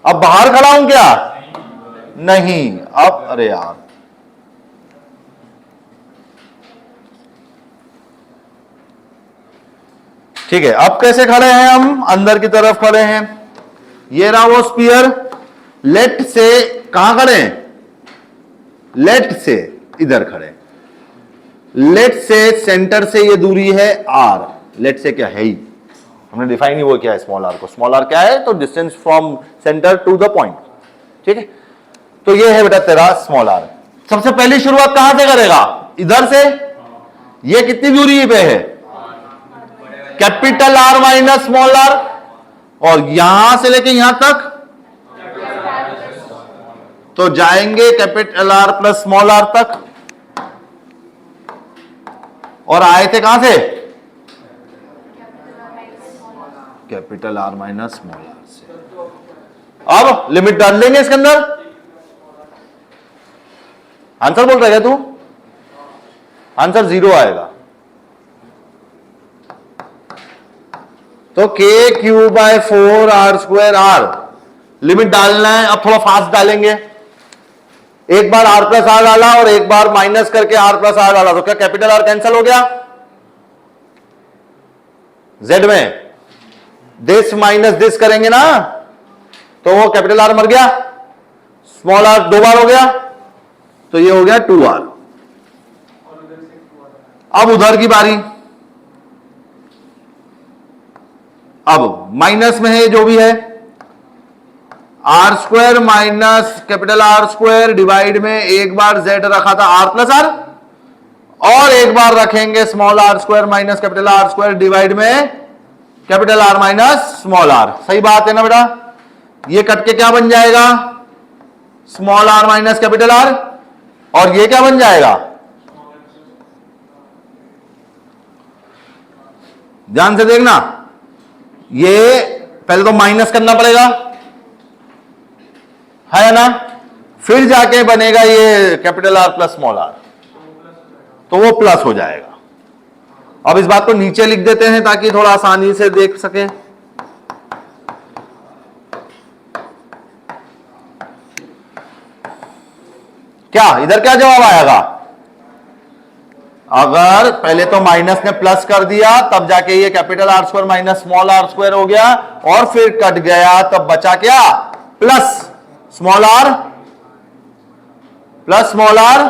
अब बाहर खड़ा हूं क्या? नहीं। अब अरे यार, ठीक है, अब कैसे खड़े हैं हम? अंदर की तरफ खड़े हैं। ये रहा वो स्पीयर। लेट से कहां खड़े हैं? लेट से इधर खड़े। लेट से सेंटर से ये दूरी है आर। लेट से क्या है ही, हमने डिफाइन ही वो क्या है स्मॉल आर को। स्मॉल आर क्या है? तो distance from centre to the point. ठीक है, तो ये है बेटा तेरा स्मॉल आर। सबसे पहली शुरुआत कहां से करेगा? इधर से। ये कितनी दूरी पे है? Capital are minus small r. और यहां से लेके यहां तक तो जाएंगे capital r plus small r तक। और आए थे कहां से? Capital are minus small r से। अब लिमिट डाल लेंगे इसके अंदर। आंसर बोल रहा है क्या तू? आंसर 0 आएगा। तो k q by 4 r square r limit डालना है। अब थोड़ा फास्ट डालेंगे। एक बार आर प्लस आर डाला और एक बार माइनस करके आर प्लस आर डाला, तो क्या कैपिटल आर कैंसिल हो गया? जेड में दिस माइनस दिस करेंगे ना, तो वो कैपिटल आर मर गया। स्मॉल आर 2 बार हो गया, तो ये हो गया 2r। अब उधर की बारी। अब माइनस में है जो भी है, r square minus capital are square divide में एक बार जेड रखा था आर प्लस आर, और एक बार रखेंगे small are square minus capital are square divide में capital are minus small R. सही बात है ना बेटा? ये कट के क्या बन जाएगा? Small r minus capital r. और ये क्या बन जाएगा? ध्यान से देखना, ये पहले तो माइनस करना पड़ेगा, है ना? फिर जाके बनेगा ये capital r plus small r, तो वो प्लस हो जाएगा। अब इस बात को नीचे लिख देते हैं ताकि थोड़ा आसानी से देख सकें। क्या इधर क्या जवाब आएगा? अगर पहले तो माइनस ने प्लस कर दिया तब जाके ये capital are square minus small are square हो गया, और फिर कट गया तब बचा क्या? Plus small r plus small r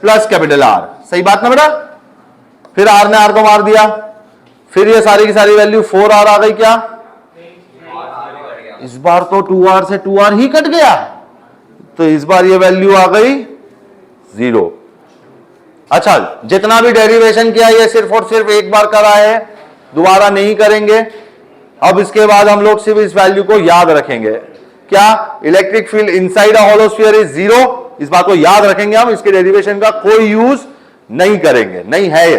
plus capital r. सही बात ना बेटा? फिर आर ने आर को मार दिया, फिर ये सारी की सारी वैल्यू 4r आ गई। क्या इस बार तो 2r से 2r ही कट गया, तो इस बार ये वैल्यू आ गई 0। अच्छा, जितना भी डेरिवेशन किया ये सिर्फ और सिर्फ एक बार करा है, दोबारा नहीं करेंगे। अब इसके बाद हम लोग सिर्फ इस वैल्यू को याद रखेंगे। क्या? Electric field inside a hollow sphere is 0। इस बात को याद रखेंगे हम, इसके डेरिवेशन का कोई यूज नहीं करेंगे, नहीं है ये,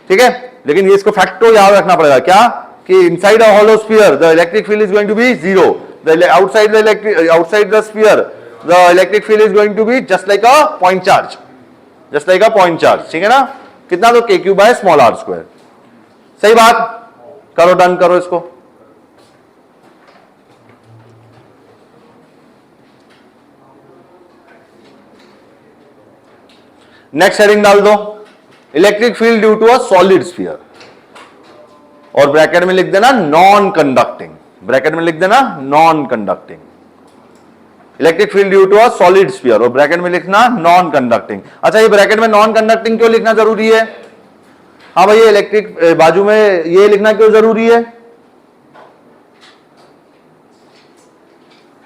ठीक है? लेकिन ये इसको फैक्ट को याद रखना पड़ेगा। क्या? कि inside a hollow sphere the electric field is going to be 0, the outside the sphere the electric field is going to be just like a point charge, just like a point charge। ठीक है ना? कितना? तो KQ by small are square. सही बात? करो, done करो इसको। नेक्स्ट हेडिंग डाल दो, electric field due to a solid sphere, और ब्रैकेट में लिख देना नॉन कंडक्टिंग। ब्रैकेट में लिख देना non conducting. Electric field due to a solid sphere, और ब्रैकेट में लिखना नॉन कंडक्टिंग। अच्छा, ये ब्रैकेट में नॉन कंडक्टिंग क्यों लिखना जरूरी है? हाँ भाई, इलेक्ट्रिक बाजू में ये लिखना क्यों जरूरी है?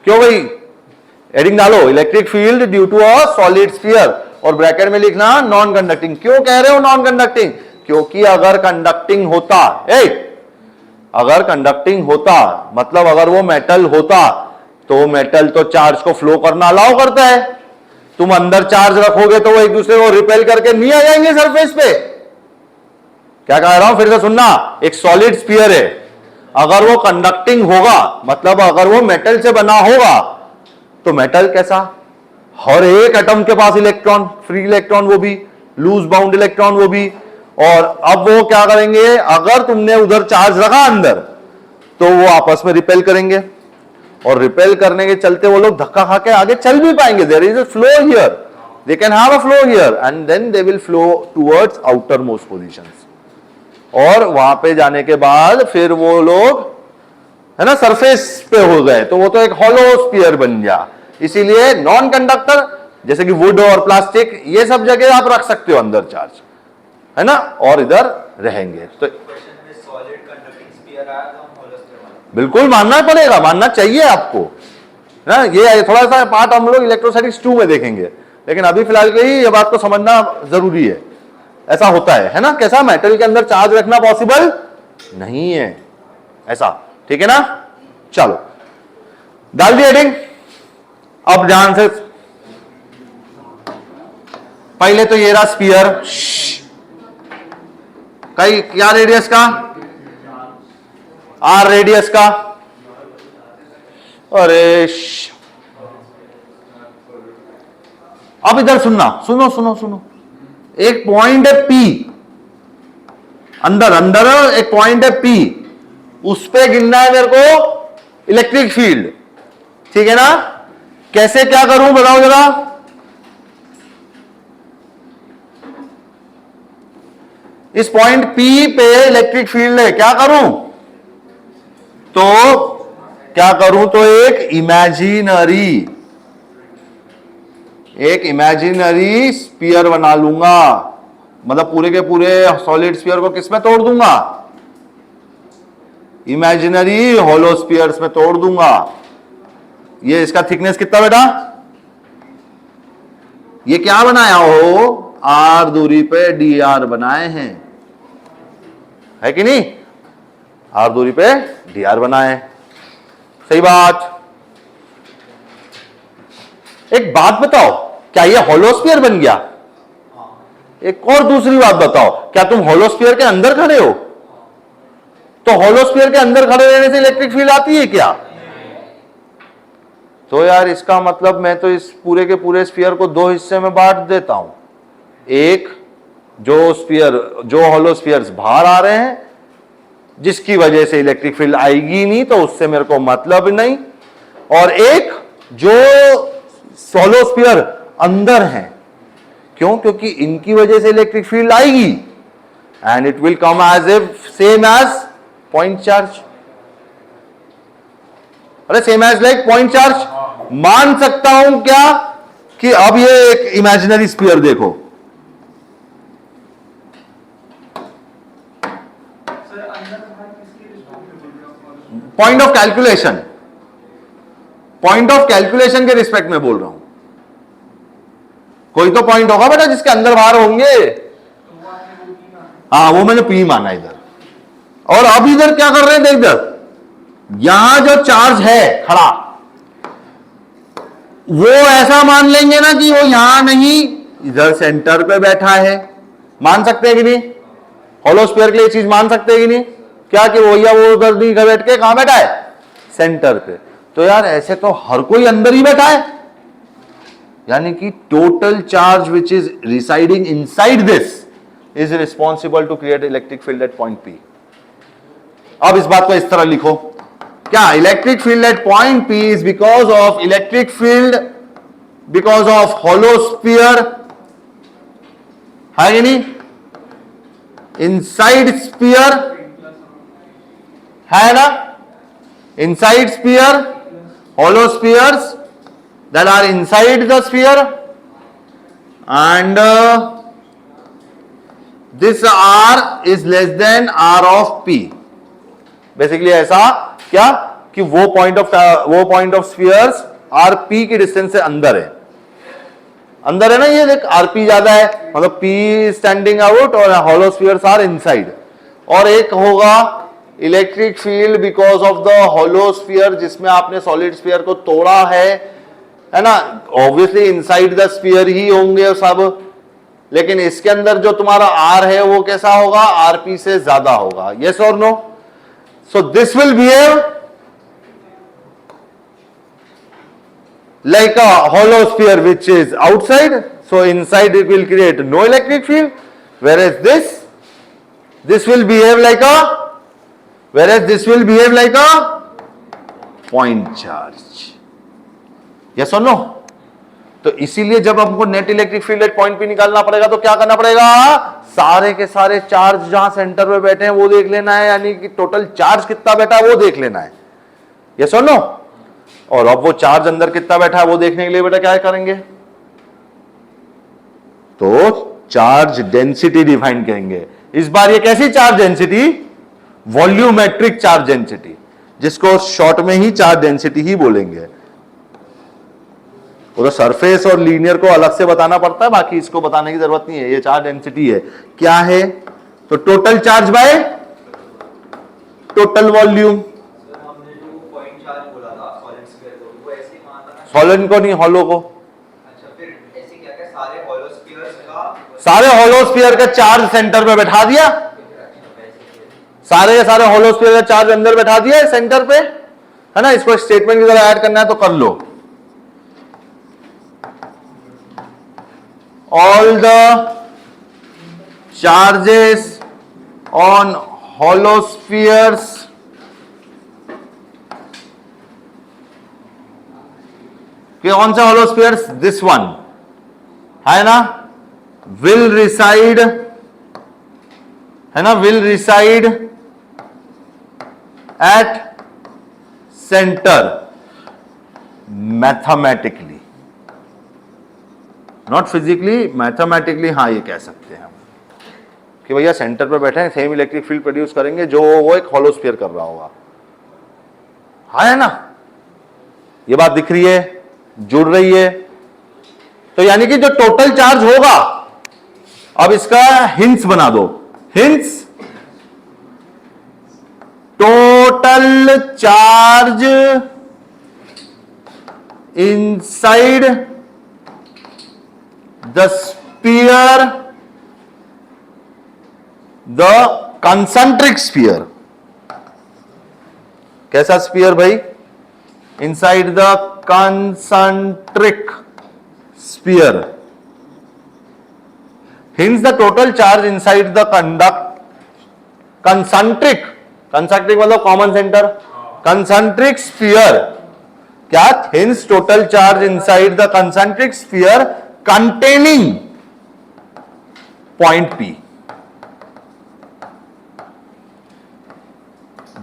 क्यों भाई? हेडिंग डालो, electric field due to a solid sphere, और ब्रैकेट में लिखना नॉन कंडक्टिंग। क्यों कह रहे हो नॉन कंडक्टिंग? क्योंकि अगर कंडक्टिंग होता, अगर कंडक्टिंग होता मतलब अगर वो मेटल होता, तो मेटल तो चार्ज को फ्लो करना अलाउ करता है। तुम अंदर चार्ज रखोगे तो वो एक दूसरे को रिपेल करके नहीं आ जाएंगे सरफेस पे। क्या कह रहा हूं, फिर से सुनना। एक सॉलिड स्फीयर है, अगर वो कंडक्टिंग होगा मतलब अगर वो मेटल से बना होगा, तो मेटल कैसा? हर एक एटम के पास इलेक्ट्रॉन, फ्री इलेक्ट्रॉन वो भी, लूज बाउंड इलेक्ट्रॉन वो भी। और अब वो क्या करेंगे? अगर तुमने उधर चार्ज रखा अंदर, तो वो आपस में रिपेल करेंगे। और रिपेल करने के चलते वो लोग धक्का खा के आगे चल भी पाएंगे. There is a flow here, they can have a flow here and then they will flow towards outermost positions. और वहां पे जाने के बाद फिर वो लोग है ना सरफेस पे हो गए तो वो तो एक हॉलो स्फीयर बन गया. इसीलिए नॉन कंडक्टर जैसे कि वुड और प्लास्टिक ये सब जगह आप रख सकते हो अंदर चार्ज, है ना, और इधर रहेंगे. तो क्वेश्चन में सॉलिड कंडक्टिंग स्फीयर आया तो हम होलो स्फीयर मानेंगे. बिल्कुल मानना पड़ेगा, मानना चाहिए आपको ना. ये थोड़ा सा पार्ट हम लोग इलेक्ट्रोस्टैटिक्स 2 में देखेंगे, लेकिन अभी फिलहाल के ही ये बात को समझना जरूरी है. ऐसा होता है ना. कैसा मेटल के अंदर चार्ज रखना पॉसिबल नहीं है ऐसा, ठीक है ना. चलो डाल दी हेडिंग. अब ध्यान से, पहले तो ये रहा स्फीयर. कई क्या रेडियस का, आर रेडियस का. अरे अब इधर सुनना, सुनो सुनो सुनो. एक पॉइंट है पी, अंदर अंदर एक पॉइंट है पी, उस पे गिनना है मेरे को इलेक्ट्रिक फील्ड, ठीक है ना. कैसे क्या करूं बताओ जरा. इस पॉइंट पी पे इलेक्ट्रिक फील्ड है, क्या करूं तो एक इमेजिनरी स्फीयर बना लूंगा. मतलब पूरे के पूरे सॉलिड स्फीयर को किस में तोड़ दूंगा, इमेजिनरी होलो स्फीयर्स में तोड़ दूंगा. ये इसका थिकनेस कितना बेटा, ये क्या बनाया हो, आर दूरी पे डी आर बनाए हैं, है कि नहीं. आर दूरी पे डी आर बनाए, सही बात. एक बात बताओ, क्या ये होलोस्फीयर बन गया. एक और दूसरी बात बताओ, क्या तुम होलोस्फीयर के अंदर खड़े हो, तो होलोस्फीयर के अंदर खड़े रहने से इलेक्ट्रिक फील्ड आती है क्या. तो यार इसका मतलब मैं तो इस पूरे के पूरे स्फीयर को दो हिस्से में बांट देता हूं. एक जो होलोस्फीयर्स बाहर आ रहे हैं जिसकी वजह से इलेक्ट्रिक फील्ड आएगी नहीं तो उससे मेरे को मतलब नहीं, और एक जो होलोस्फीयर अंदर हैं. क्यों, क्योंकि इनकी वजह से इलेक्ट्रिक फील्ड आएगी and it will come as a same as point charge. अरे same as like point charge. मान सकता हूं क्या कि अब ये एक इमेजिनरी स्फीयर देखो, पॉइंट ऑफ कैलकुलेशन के रिस्पेक्ट में बोल रहा हूं. कोई तो पॉइंट होगा बेटा जिसके अंदर बाहर होंगे. हाँ वो मैंने पी माना इधर. और अब इधर क्या कर रहे हैं देख, इधर यहां जो चार्ज है खड़ा, वो ऐसा मान लेंगे ना कि वो यहां नहीं इधर सेंटर पे बैठा है. मान सकते हैं कि नहीं, होलोस्फीयर के लिए चीज मान सकते हैं कि नहीं, क्या कि वो उधर नहीं बैठ के कहां बैठा है, सेंटर पे. तो यार ऐसे तो हर कोई अंदर ही बैठा है, यानी कि total charge which is residing inside this is responsible to create electric field at point P. अब इस बात को इस तरह लिखो, क्या electric field at point P is because of electric field because of hollow sphere, है कि नहीं, इनसाइड स्फीयर, है ना, inside sphere, hollow spheres that are inside the sphere and this R is less than R of P. Basically ऐसा क्या कि वो point of spheres R P की डिस्टेंस से अंदर है ना. ये देख आर पी ज्यादा है, मतलब पी स्टैंडिंग आउट और होलो स्फीयर्स आर इनसाइड. और एक होगा electric field because of the hollow sphere जिसमें आपने सॉलिड स्फीयर को तोड़ा है ना. ऑब्वियसली इनसाइड द स्फीयर ही होंगे सब, लेकिन इसके अंदर जो तुम्हारा आर है वो कैसा होगा, आरपी से ज्यादा होगा. यस और no. So this will behave like a hollow sphere which is outside, so inside it will create no electric field, whereas this will behave like a point charge. Yes और no? तो इसीलिए जब हमको net electric field at point P निकालना पड़ेगा तो क्या करना पड़ेगा? सारे के सारे चार्ज जहां सेंटर में बैठे हैं वो देख लेना है, यानी कि टोटल चार्ज कितना बैठा है वो देख लेना है। यस और नो? और अब वो चार्ज अंदर कितना बैठा है वो देखने के लिए बेटा क्या करेंगे? तो चार्ज डेंसिटी डिफाइन करेंगे। इस बार ये कैसी charge density? Volumetric charge density, जिसको शॉर्ट में ही चार्ज डेंसिटी ही बोलेंगे। वो तो सरफेस और लीनियर को अलग से बताना पड़ता है, बाकी इसको बताने की जरूरत नहीं है। ये चार्ज डेंसिटी है, क्या है? तो total charge by total volume. हमने जो पॉइंट चार्ज बोला था सॉलिड स्फीयर को, वो ऐसे ही माना था ना? सॉलिड को नहीं, हॉलो को। अच्छा, फिर ऐसे क्या क्या सारे हॉलो स्फीयर्स का सारे हॉलो स्फीयर का चार्ज सेंटर पे बैठा दिया, सारे के सारे हॉलो स्फीयर का चार्ज अंदर बैठा दिया है सेंटर पे, है ना? इसको स्टेटमेंट की तरह ऐड करना है तो कर लो। All the charges on hollow spheres कौन से hollow spheres? This one है ना, will reside, है ना, will reside at center mathematically, not physically, mathematically. हाँ, ये कह सकते हैं हम कि भैया सेंटर पर बैठे हैं, सेम इलेक्ट्रिक फील्ड प्रोड्यूस करेंगे जो वो एक हॉलो स्फीयर कर रहा होगा। हाँ, है ना? ये बात दिख रही है, जुड़ रही है। तो यानी कि जो टोटल चार्ज होगा, अब इसका हिंट्स बना दो। Hints, total charge inside the sphere, the concentric sphere। कैसा स्फीयर भाई? inside the concentric sphere, hence the total charge inside the concentric मतलब कॉमन सेंटर, concentric sphere। क्या? hence total charge inside the concentric sphere containing point P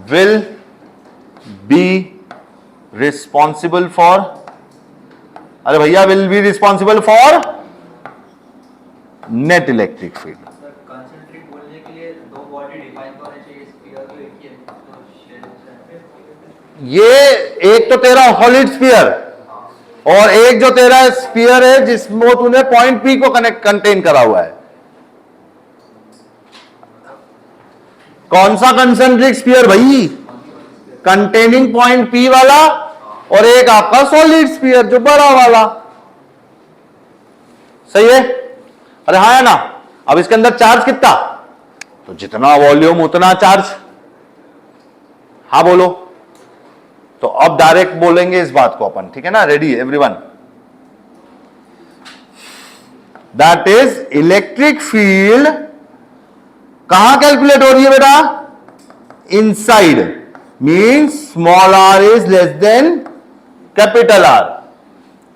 will be responsible for, अरे भैया, will be responsible for net electric field। Concentric बोलने के लिए दो body define होने चाहिए, स्फीयर तो एक ही है, तो ये एक तो तेरा सॉलिड स्फीयर और एक जो तेरा स्फीयर है जिसमें तूने पॉइंट पी को कनेक्ट कंटेन करा हुआ है। कौन सा कंसेंट्रिक स्फीयर भाई? कंटेनिंग पॉइंट पी वाला, और एक आपका सॉलिड स्फीयर जो बड़ा वाला। सही है? अरे हाँ, है ना? अब इसके अंदर चार्ज कितना? तो जितना वॉल्यूम उतना चार्ज। हाँ बोलो। तो अब डायरेक्ट बोलेंगे इस बात को अपन, ठीक है ना? Ready everyone? That is electric field कहां कैलकुलेट हो रही है बेटा? Inside, means small r is less than capital r,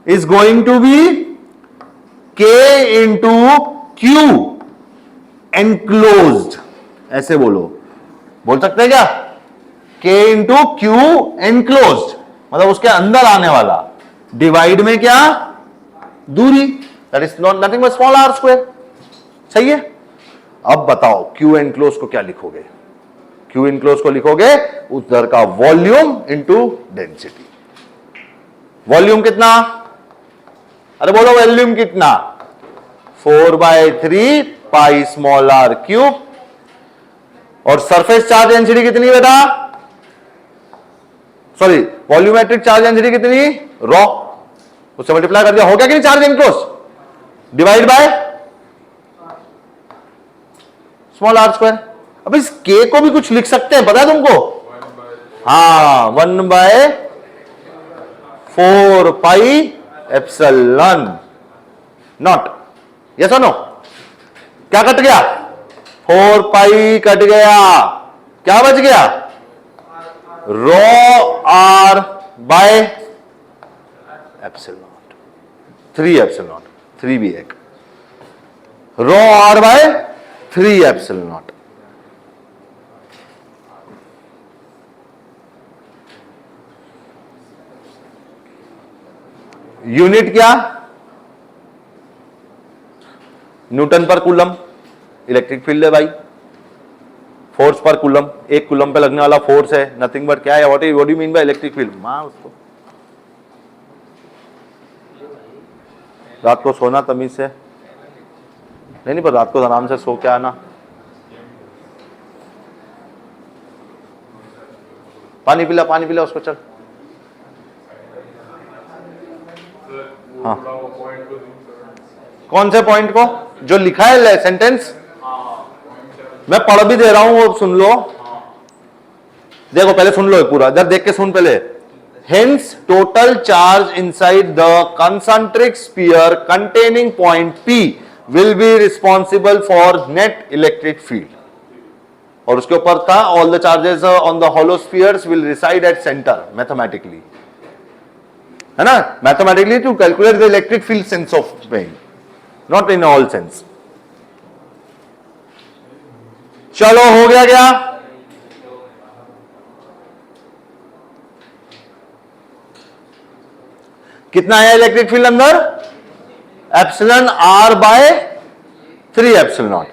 is going to be k into q enclosed. ऐसे बोलो, बोल सकते हैं क्या? K इंटू क्यू एनक्लोज्ड, मतलब उसके अंदर आने वाला, डिवाइड में क्या? दूरी, that is not nothing but small are square. सही है? अब बताओ क्यू एनक्लोज को क्या लिखोगे? क्यू एनक्लोज को लिखोगे उधर का वॉल्यूम इंटू डेंसिटी। वॉल्यूम कितना? अरे बोलो वॉल्यूम कितना? 4/3 पाई स्मॉल आर क्यूब। और सरफेस चार्ज डेंसिटी कितनी बेटा? सॉरी, वॉल्यूमेट्रिक चार्ज डेंसिटी कितनी? रॉ, उससे मल्टीप्लाई कर दिया, हो गया कि नहीं charge enclose? Divide by small are square. अब इस के को भी कुछ लिख सकते हैं, पता है तुमको? हाँ, 1/4 पाई एप्सिलॉन नॉट। यस और नो? क्या कट गया? 4 पाई कट गया, क्या बच गया? Rho R by epsilon naught, 3 epsilon naught, 3 भी एक, rho R by 3 epsilon naught. Unit क्या? Newton per coulomb electric field है भाई, फोर्स पर कूलम, एक कूलम पे लगने वाला फोर्स है, नथिंग बट क्या है, what do mean by electric field? मां उसको रात को सोना तमीज से, नहीं पर रात को आराम से सो के आना। पानी पिला उसको, चल। हाँ, कौन से पॉइंट को? जो लिखा है सेंटेंस, मैं पढ़ भी दे रहा हूं, वो सुन लो। देखो पहले सुन लो पूरा, इधर देख के सुन पहले। Hence, total charge inside the concentric sphere containing point P will be responsible for net electric field. और उसके ऊपर था all the charges on the hollow spheres will reside at center mathematically, है ना? Mathematically to calculate the electric field sense of being, not in all sense. चलो हो गया क्या? कितना आया इलेक्ट्रिक फील्ड अंदर? Epsilon r by 3 epsilon naught.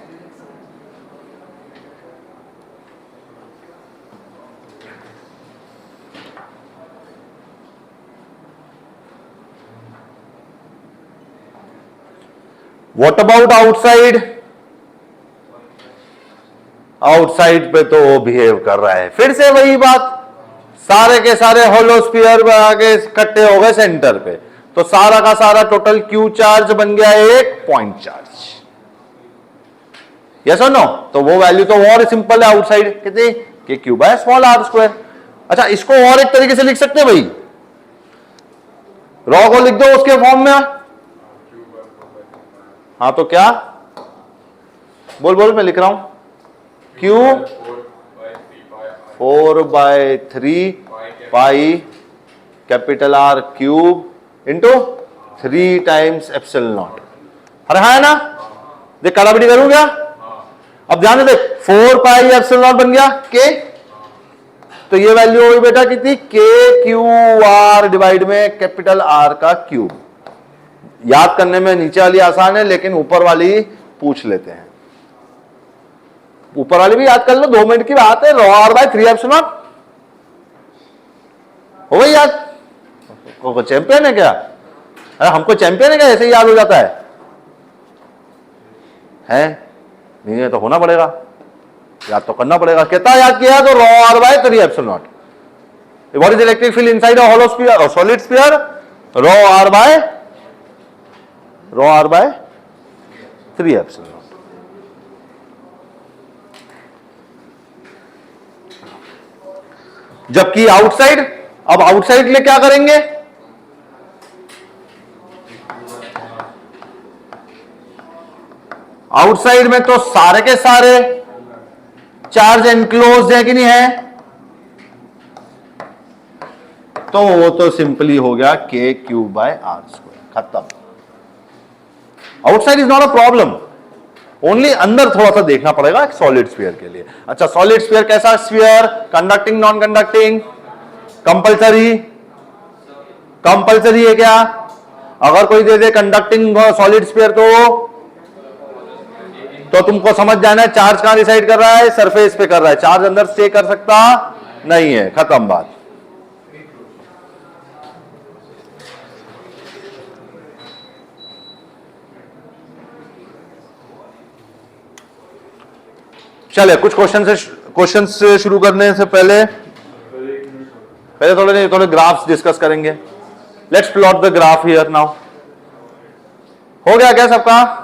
What about outside? Outside पे तो वो बिहेव कर रहा है, फिर से वही बात, सारे के सारे होलो स्फीयर बना के इकट्ठे हो गए सेंटर पे, तो सारा का सारा टोटल क्यू चार्ज बन गया एक पॉइंट चार्ज। यस और नो? तो वो वैल्यू तो और सिंपल है आउटसाइड, कितनी? K q by small are square. अच्छा, इसको और एक तरीके से लिख सकते हैं भाई, रॉ को लिख दो उसके फॉर्म में। हाँ तो क्या? बोल मैं लिख रहा हूं, Q 4/3 pi capital R cube into 3 times epsilon not. अरे हाँ है ना? देख कालाबिटी करूं क्या? अब ध्यान दे, 4 पाई एप्सिलॉन नॉट बन गया के, तो ये वैल्यू हुई बेटा कितनी? के क्यू आर डिवाइड में कैपिटल आर का क्यूब। याद करने में नीचे वाली आसान है, लेकिन ऊपर वाली पूछ लेते हैं। ऊपर वाली भी याद कर लो, 2 मिनट की बात है। रो आर बाय 3 एप्सिलॉन नॉट हो गई याद? वो चैंपियन है क्या? अरे हमको चैंपियन है क्या, ऐसे ही याद हो जाता है? नहीं है तो होना पड़ेगा, याद तो करना पड़ेगा। कितना याद किया? तो rho R by 3 epsilon naught. What is electric field inside a hollow sphere और solid sphere? Rho R by 3 epsilon naught. जबकि आउटसाइड, अब आउटसाइड के लिए क्या करेंगे? आउटसाइड में तो सारे के सारे चार्ज एनक्लोज है कि नहीं है? तो वो तो सिंपली हो गया के क्यूब बाय आर स्क्वायर, खत्म। Outside is not a problem, only अंदर थोड़ा सा देखना पड़ेगा एक सॉलिड स्फीयर के लिए। अच्छा, सॉलिड स्फीयर कैसा sphere? Conducting, non conducting? Compulsory? Compulsory है क्या? अगर कोई दे दे कंडक्टिंग सॉलिड स्फीयर तो तुमको समझ जाना है चार्ज कहां रिसाइड कर रहा है? सरफेस पे कर रहा है, चार्ज अंदर स्टे कर सकता नहीं है, खत्म बात। चले कुछ क्वेश्चन से शुरू करने से पहले थोड़े ग्राफ्स डिस्कस करेंगे। Let's plot the graph here now. हो गया क्या सबका?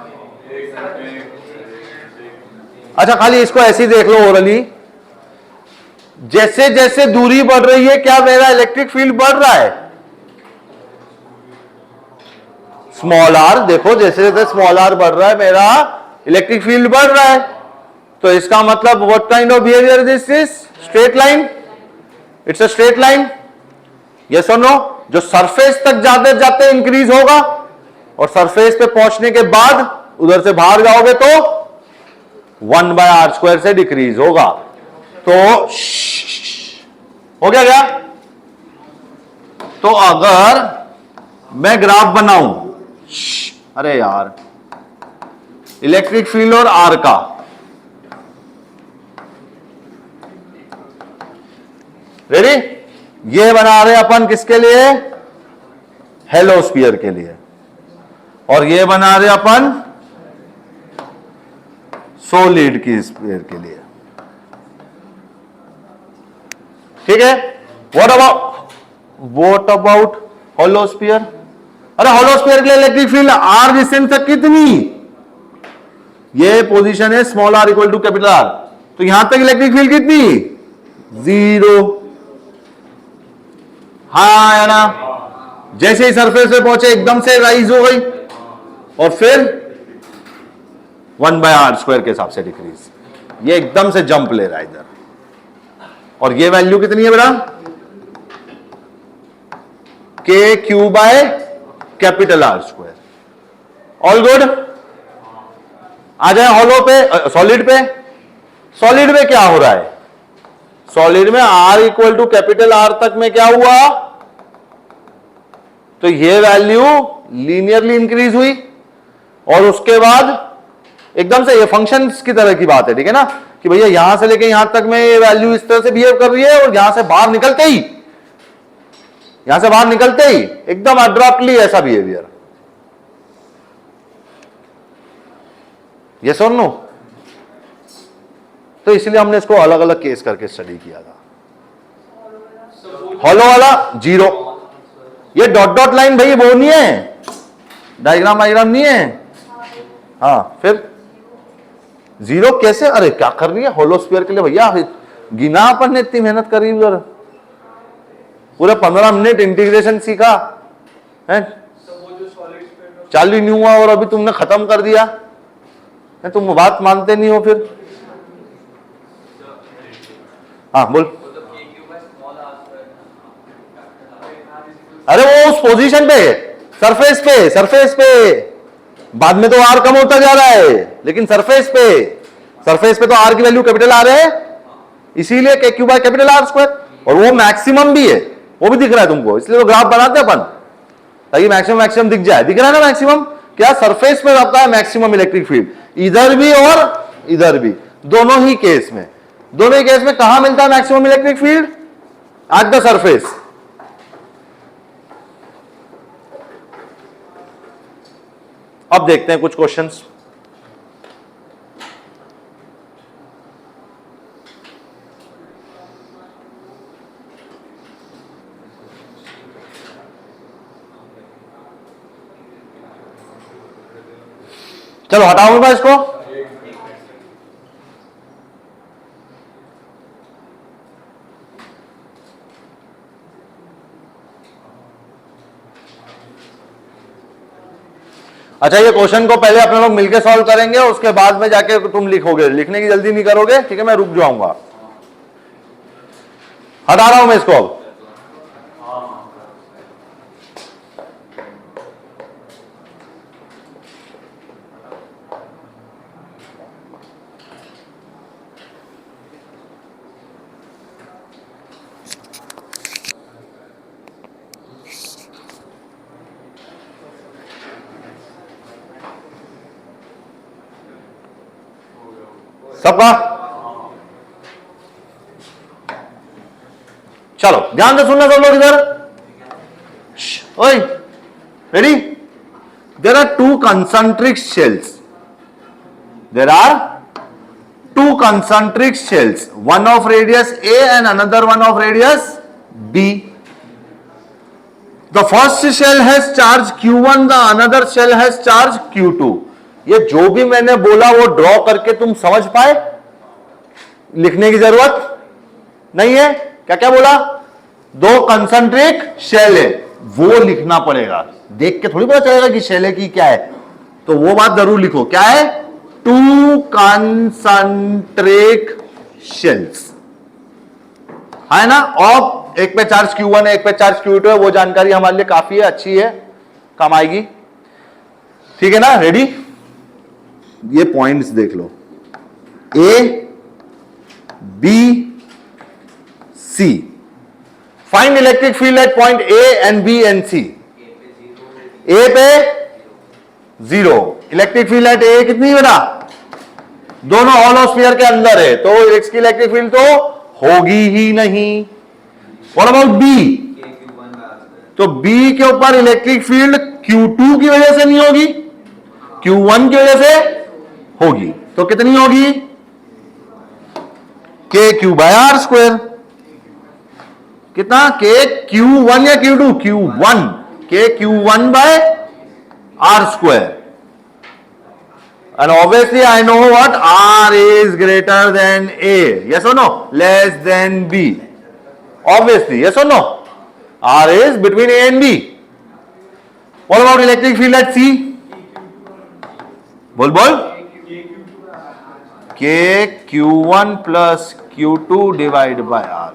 अच्छा, खाली इसको ऐसे ही देख लो ओरली। जैसे जैसे दूरी बढ़ रही है, क्या मेरा इलेक्ट्रिक फील्ड बढ़ रहा है? स्मॉल आर, देखो जैसे जैसे स्मॉल आर बढ़ रहा है मेरा इलेक्ट्रिक फील्ड बढ़ रहा है। तो इसका मतलब what kind of behaviour this is? Straight line, it's a straight line. ये सुनो, जो सरफेस तक जाते जाते इंक्रीज होगा और सरफेस पे पहुंचने के बाद उधर से बाहर जाओगे तो 1/r² से डिक्रीज होगा। तो हो गया क्या? तो अगर मैं ग्राफ बनाऊं, अरे यार, इलेक्ट्रिक फील्ड और आर का, रेडी? ये बना रहे अपन किसके लिए? हेलोस्फीयर के लिए। और ये बना रहे अपन सॉलिड की स्फीयर के लिए। ठीक है? What about hollow sphere? अरे होलोस्फीयर के लिए इलेक्ट्रिक फील्ड आर डिस्टेंस तक कितनी? ये पोजीशन है small r equal to capital r, तो यहां तक इलेक्ट्रिक फील्ड कितनी? 0। हाँ है ना? जैसे ही सरफेस पे पहुंचे एकदम से राइज हो गई और फिर 1/r² के हिसाब से डिक्रीज। ये एकदम से जंप ले रहा है इधर। और ये वैल्यू कितनी है बेटा? KQ/R²। All good? आ जाए हॉलो पे, सॉलिड पे। सॉलिड में क्या हो रहा है? सॉलिड में R equal to capital R तक में क्या हुआ? तो ये वैल्यू लीनियरली इंक्रीज हुई और उसके बाद एकदम से, ये फंक्शंस की तरह की बात है, ठीक है ना, कि भैया यहां से लेके यहां तक में ये वैल्यू इस तरह से बिहेव कर रही है और यहां से बाहर निकलते ही एकदम अब्रप्टली ऐसा बिहेवियर। ये सुन लो, तो इसलिए हमने इसको अलग अलग केस करके स्टडी किया था। हॉलो वाला 0, ये डॉट डॉट लाइन भाई वो नहीं है, डायग्राम नहीं है। हाँ, फिर 0 कैसे? अरे क्या कर रही है होलोस्फीयर के लिए भैया? गिना अपन ने इतनी मेहनत करी, उधर पूरे 15 मिनट इंटीग्रेशन सीखा है, चालू नहीं हुआ और अभी तुमने खत्म कर दिया है। तुम बात मानते नहीं हो फिर। हाँ बोल। अरे वो उस पोजीशन पे, सरफेस पे बाद में तो आर कम होता जा रहा है, लेकिन सरफेस पे तो आर की वैल्यू कैपिटल आर है, इसीलिए KQ/R²। और वो मैक्सिमम भी है, वो भी दिख रहा है तुमको, इसलिए वो ग्राफ बनाते अपन ताकि मैक्सिमम दिख जाए। दिख रहा है ना मैक्सिमम? क्या सरफेस में रहता है मैक्सिमम इलेक्ट्रिक फील्ड, इधर भी और इधर भी, दोनों ही केस में कहां मिलता है maximum electric field? At the surface. अब देखते हैं कुछ क्वेश्चंस। चलो हटाऊंगा इसको। अच्छा, ये क्वेश्चन को पहले अपने लोग मिलके सॉल्व करेंगे, उसके बाद में जाके तुम लिखोगे। लिखने की जल्दी नहीं करोगे, ठीक है? मैं रुक जाऊंगा, हटा रहा हूं मैं इसको अब। सबका चलो ध्यान से सुनना सब लोग इधर। ओए ready? There are two concentric shells, one of radius A and another one of radius B. The first shell has charge Q1, the another shell has charge Q2. ये जो भी मैंने बोला वो ड्रॉ करके तुम समझ पाए? लिखने की जरूरत नहीं है। क्या क्या बोला? दो कंसंट्रिक शेल है, वो लिखना पड़ेगा। देख के थोड़ी पता चलेगा कि शेल है कि क्या है, तो वो बात जरूर लिखो। क्या है? टू कंसंट्रिक शेल्स है ना, ऑफ एक पे चार्ज Q1 है, एक पे चार्ज Q2 है, वो जानकारी हमारे लिए काफी है, अच्छी है, काम आएगी। ठीक है ना, रेडी? ये पॉइंट्स देख लो, A, B, C। Find electric field at point A and B and C। A पे 0, इलेक्ट्रिक फील्ड एट A कितनी बना, दोनों हॉलोस्फीयर के अंदर है, तो इसकी इलेक्ट्रिक फील्ड तो होगी ही नहीं। What about B? तो B के ऊपर इलेक्ट्रिक फील्ड Q2 की वजह से नहीं होगी, Q1 की वजह से होगी, तो कितनी होगी, KQ/R²। कितना, KQ1 या Q2? Q1, KQ1/R²। And obviously I know what R is greater than A. Yes or no? Less than B. Obviously, yes or no? R is between A and B. What about electric field at C? बोल KQ1 plus Q2 divided by R.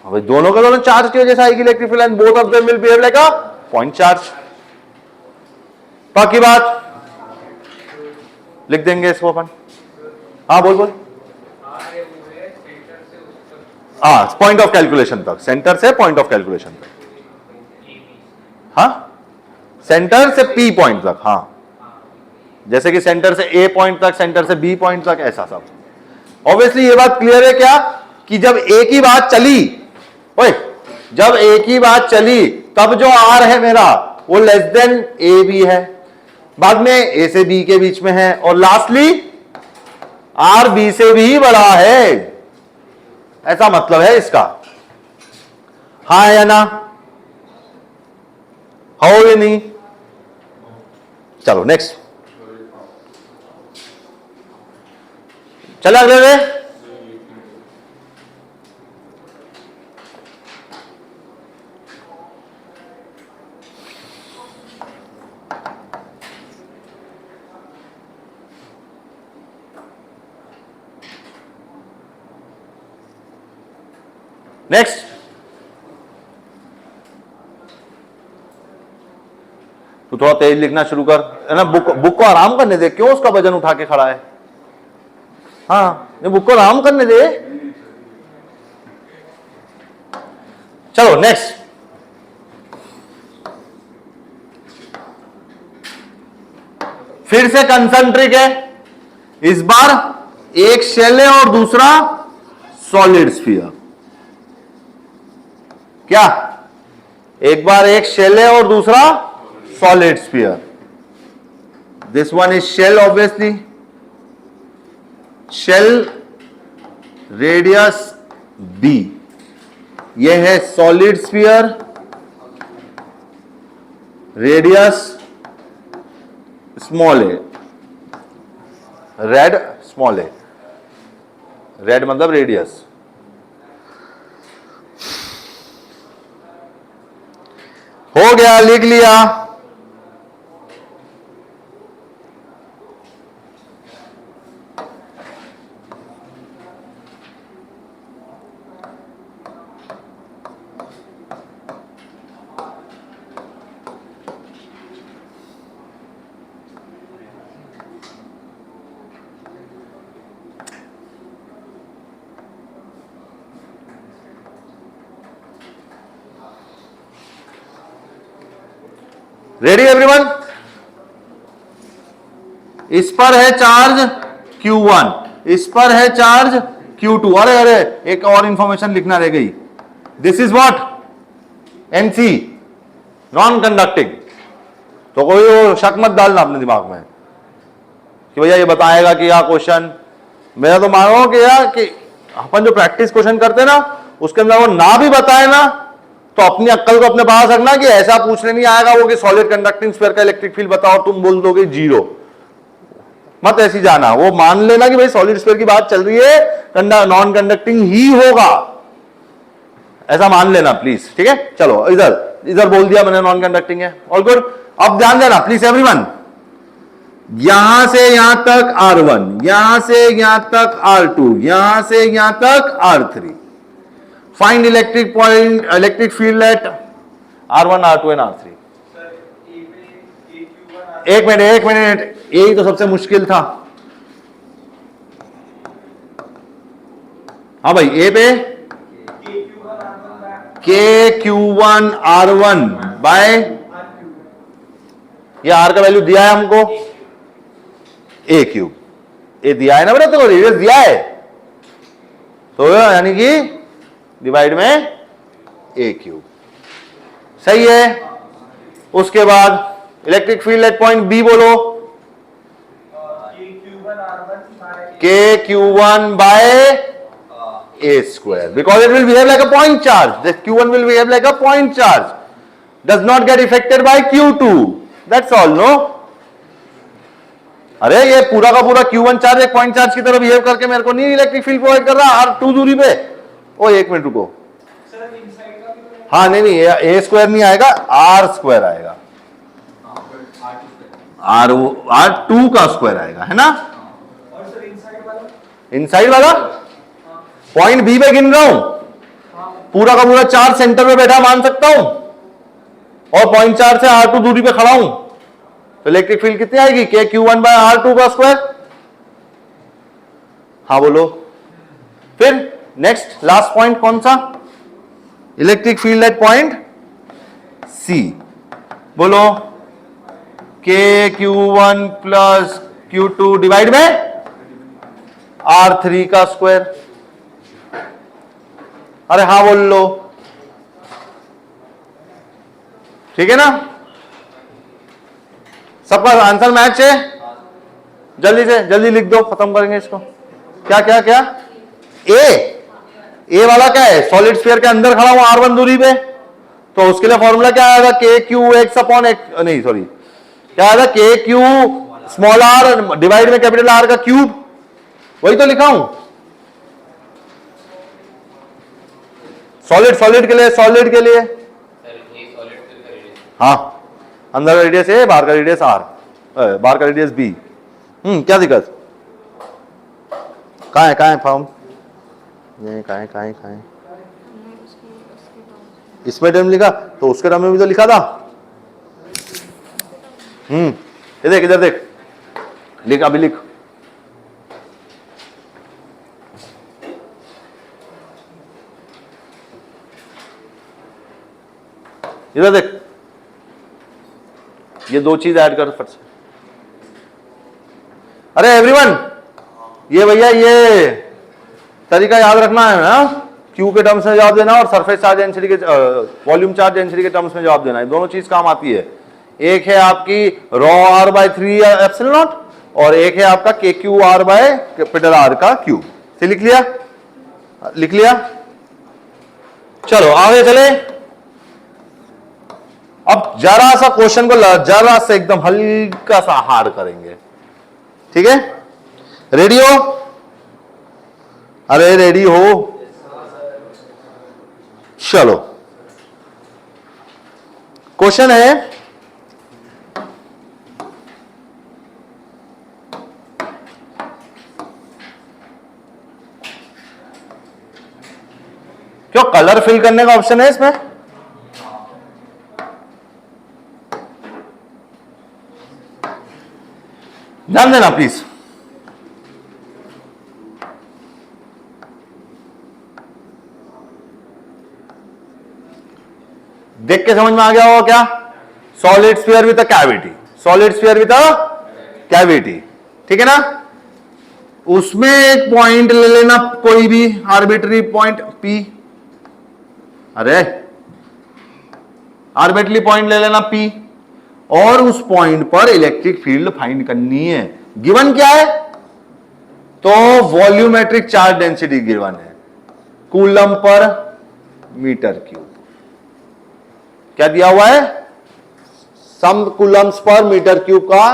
अब दोनों का दोनों charge की वजह से आएगी electric field, and both of them will behave like a point charge. बाकी बात लिख देंगे इसको अपन। हाँ बोल। हाँ, पॉइंट ऑफ कैलकुलेशन तक, सेंटर से पॉइंट ऑफ कैलकुलेशन तक। हाँ, सेंटर से P पॉइंट तक। हाँ, जैसे कि सेंटर से A पॉइंट तक, सेंटर से B पॉइंट तक, ऐसा सब। ऑब्वियसली ये बात क्लियर है क्या, कि जब एक ही बात चली, ओए, जब एक ही बात चली तब जो R है मेरा वो लेस देन A भी है, बाद में A से B के बीच में है, और लास्टली R B से भी बड़ा है, ऐसा मतलब है इसका। हाँ या ना, हो या नहीं? चलो नेक्स्ट, चले अगले में। नेक्स्ट, तू थोड़ा तेज लिखना शुरू कर, है ना, बुक को आराम करने दे, क्यों उसका वजन उठा के खड़ा है? हाँ, बुक को आराम करने दे। चलो नेक्स्ट, फिर से कंसंट्रिक है, इस बार एक शेल है और दूसरा सॉलिड स्फीयर। क्या, एक बार एक शेल है और दूसरा solid sphere. This one is shell, obviously shell, radius B, यह है solid sphere, radius small a, rad small a, rad मतलब रेडियस। हो गया, लिख लिया। Ready everyone? इस पर है चार्ज Q1, इस पर है चार्ज Q2। अरे अरे, एक और इंफॉर्मेशन लिखना रह गई। This is what, NC, non conducting. तो कोई वो शक मत डालना अपने दिमाग में कि भैया ये बताएगा कि या क्वेश्चन, मेरा तो मानो कि यार कि अपन जो प्रैक्टिस क्वेश्चन करते ना, उसके अंदर वो ना भी बताए ना, तो अपनी अक्ल को अपने पास रखना कि ऐसा पूछने नहीं आएगा वो कि सॉलिड कंडक्टिंग स्फीयर का इलेक्ट्रिक फील्ड बताओ, तुम बोल दोगे 0। मत ऐसी जाना, वो मान लेना कि भाई सॉलिड स्फीयर की बात चल रही है, नॉन कंडक्टिंग ही होगा, ऐसा मान लेना प्लीज। ठीक है, चलो इधर बोल दिया मैंने नॉन कंडक्टिंग है, ऑल गुड। अब ध्यान देना प्लीज एवरीवन, यहां से यहां तक R1, यहां से यहां तक R2, यहां से यहां तक R3, find electric point, electric field eight R1, R2 and R3। एक मिनट, यही तो सबसे मुश्किल था। हाँ भाई, ए पे KQ1 R1 बाय, ये R का वैल्यू दिया है हमको A क्यूब, ए दिया है ना बेटा, तो रेडियस दिया है, तो यानी कि डिवाइड में A क्यूब, सही है। उसके बाद electric field at point b बोलो, KQ1 by A square, because it will behave like a point charge. The Q1 will behave like a point charge, does not get affected by Q2. That's all, no? अरे ये पूरा का पूरा Q1 charge एक point charge की तरह behave करके मेरे को नहीं इलेक्ट्रिक फील्ड प्रोवाइड कर रहा R2 दूरी पे। ओ एक मिनट रुको, हाँ नहीं A स्क्वायर नहीं आएगा, R स्क्वायर आएगा, R2 का स्क्वायर आएगा, है ना। इनसाइड वाला पॉइंट बी पे गिन रहा हूं, पूरा का पूरा चार्ज सेंटर में बैठा मान सकता हूं, और पॉइंट चार्ज से R2 दूरी पे खड़ा हूं, तो इलेक्ट्रिक फील्ड कितनी आएगी, KQ1 बाय R2 का स्क्वायर। हाँ बोलो, फिर नेक्स्ट लास्ट पॉइंट कौन सा, electric field at point C, बोलो KQ1 प्लस Q2 डिवाइड में R3 का स्क्वायर। अरे हाँ बोल लो, ठीक है ना, सबका आंसर मैच है, जल्दी से जल्दी लिख दो, खत्म करेंगे इसको। क्या क्या क्या, ए वाला क्या है, सॉलिड स्फीयर के अंदर खड़ा हूं R1 दूरी पे, तो उसके लिए फॉर्मूला क्या आएगा, KQ अपॉन x, नहीं सॉरी क्या आएगा, KQ स्मॉल r डिवाइड में कैपिटल R का क्यूब, वही तो लिखा हूं। सॉलिड के लिए हाँ, अंदर का रेडियस है, बाहर का रेडियस R, बाहर का रेडियस B। क्या दिक्कत, कहाँ है फॉर्म, ये कहाँ है, इसमें टर्म लिखा, तो उसके टर्म में भी तो लिखा था। ये देख, इधर देख, लिख, अभी लिख, इधर देख, ये दो चीज ऐड कर फट से। अरे एवरीवन, ये भैया ये तरीका याद रखना है ना, क्यू के टर्म्स में जवाब देना और सरफेस चार्ज डेंसिटी के वॉल्यूम चार्ज डेंसिटी के टर्म्स में जवाब देना है, दोनों चीज काम आती है। एक है आपकी rho r by 3 epsilon naught, और एक है आपका KQ r by capital R का क्यूब। से लिख लिया, चलो आगे चले। अब जरा सा क्वेश्चन को जरा से एकदम हल्का सा हार्ड करेंगे, ठीक है, रेडी हो, अरे रेडी हो, चलो क्वेश्चन है, क्यों कलर फिल करने का ऑप्शन है इसमें, ध्यान देना प्लीज। देख के समझ में आ गया होगा क्या, solid sphere with a cavity, solid sphere with a cavity, ठीक है ना। उसमें एक पॉइंट ले लेना, कोई भी आर्बिट्री पॉइंट P, अरे आर्बिट्री पॉइंट ले लेना P, और उस पॉइंट पर इलेक्ट्रिक फील्ड फाइंड करनी है। गिवन क्या है, तो वॉल्यूमेट्रिक चार्ज डेंसिटी गिवन है, कूलम पर मीटर क्यूब। क्या दिया हुआ है, सम कूलम्स पर मीटर क्यूब का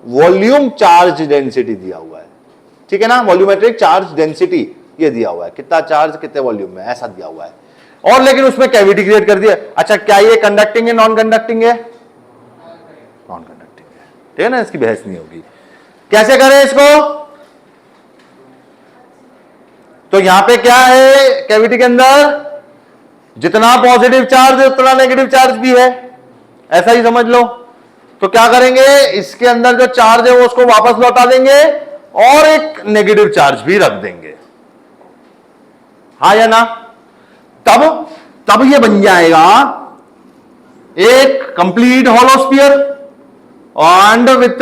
वॉल्यूम चार्ज डेंसिटी दिया हुआ है, ठीक है ना, वॉल्यूमेट्रिक चार्ज डेंसिटी ये दिया हुआ है, कितना चार्ज कितने वॉल्यूम में, ऐसा दिया हुआ है। और लेकिन उसमें कैविटी क्रिएट कर दिया। अच्छा, क्या ये कंडक्टिंग है, नॉन कंडक्टिंग है, नॉन कंडक्टिंग है, ठीक है ना, इसकी बहस नहीं होगी। कैसे करें इसको, तो यहां पे क्या है कैविटी के अंदर, जितना पॉजिटिव चार्ज है उतना नेगेटिव चार्ज भी है, ऐसा ही समझ लो। तो क्या करेंगे, इसके अंदर जो चार्ज है वो उसको वापस लौटा देंगे और एक नेगेटिव चार्ज भी रख देंगे, हाँ या ना। तब ये बन जाएगा एक complete hollow sphere and with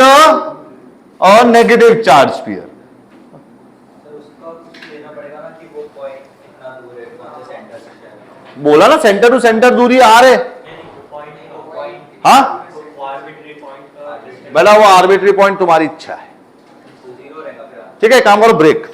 a negative charge sphere. Sir उसका कुछ लेना पड़ेगा ना कि वो पॉइंट कितना दूर है कौन से सेंटर से। बोला ना सेंटर टू सेंटर दूरी आर है, पॉइंट हाँ आर्बिट्री पॉइंट का बेटा वो आर्बिट्री पॉइंट तुम्हारी इच्छा है, जीरो रहेगा फिर। ठीक है। काम करो, ब्रेक।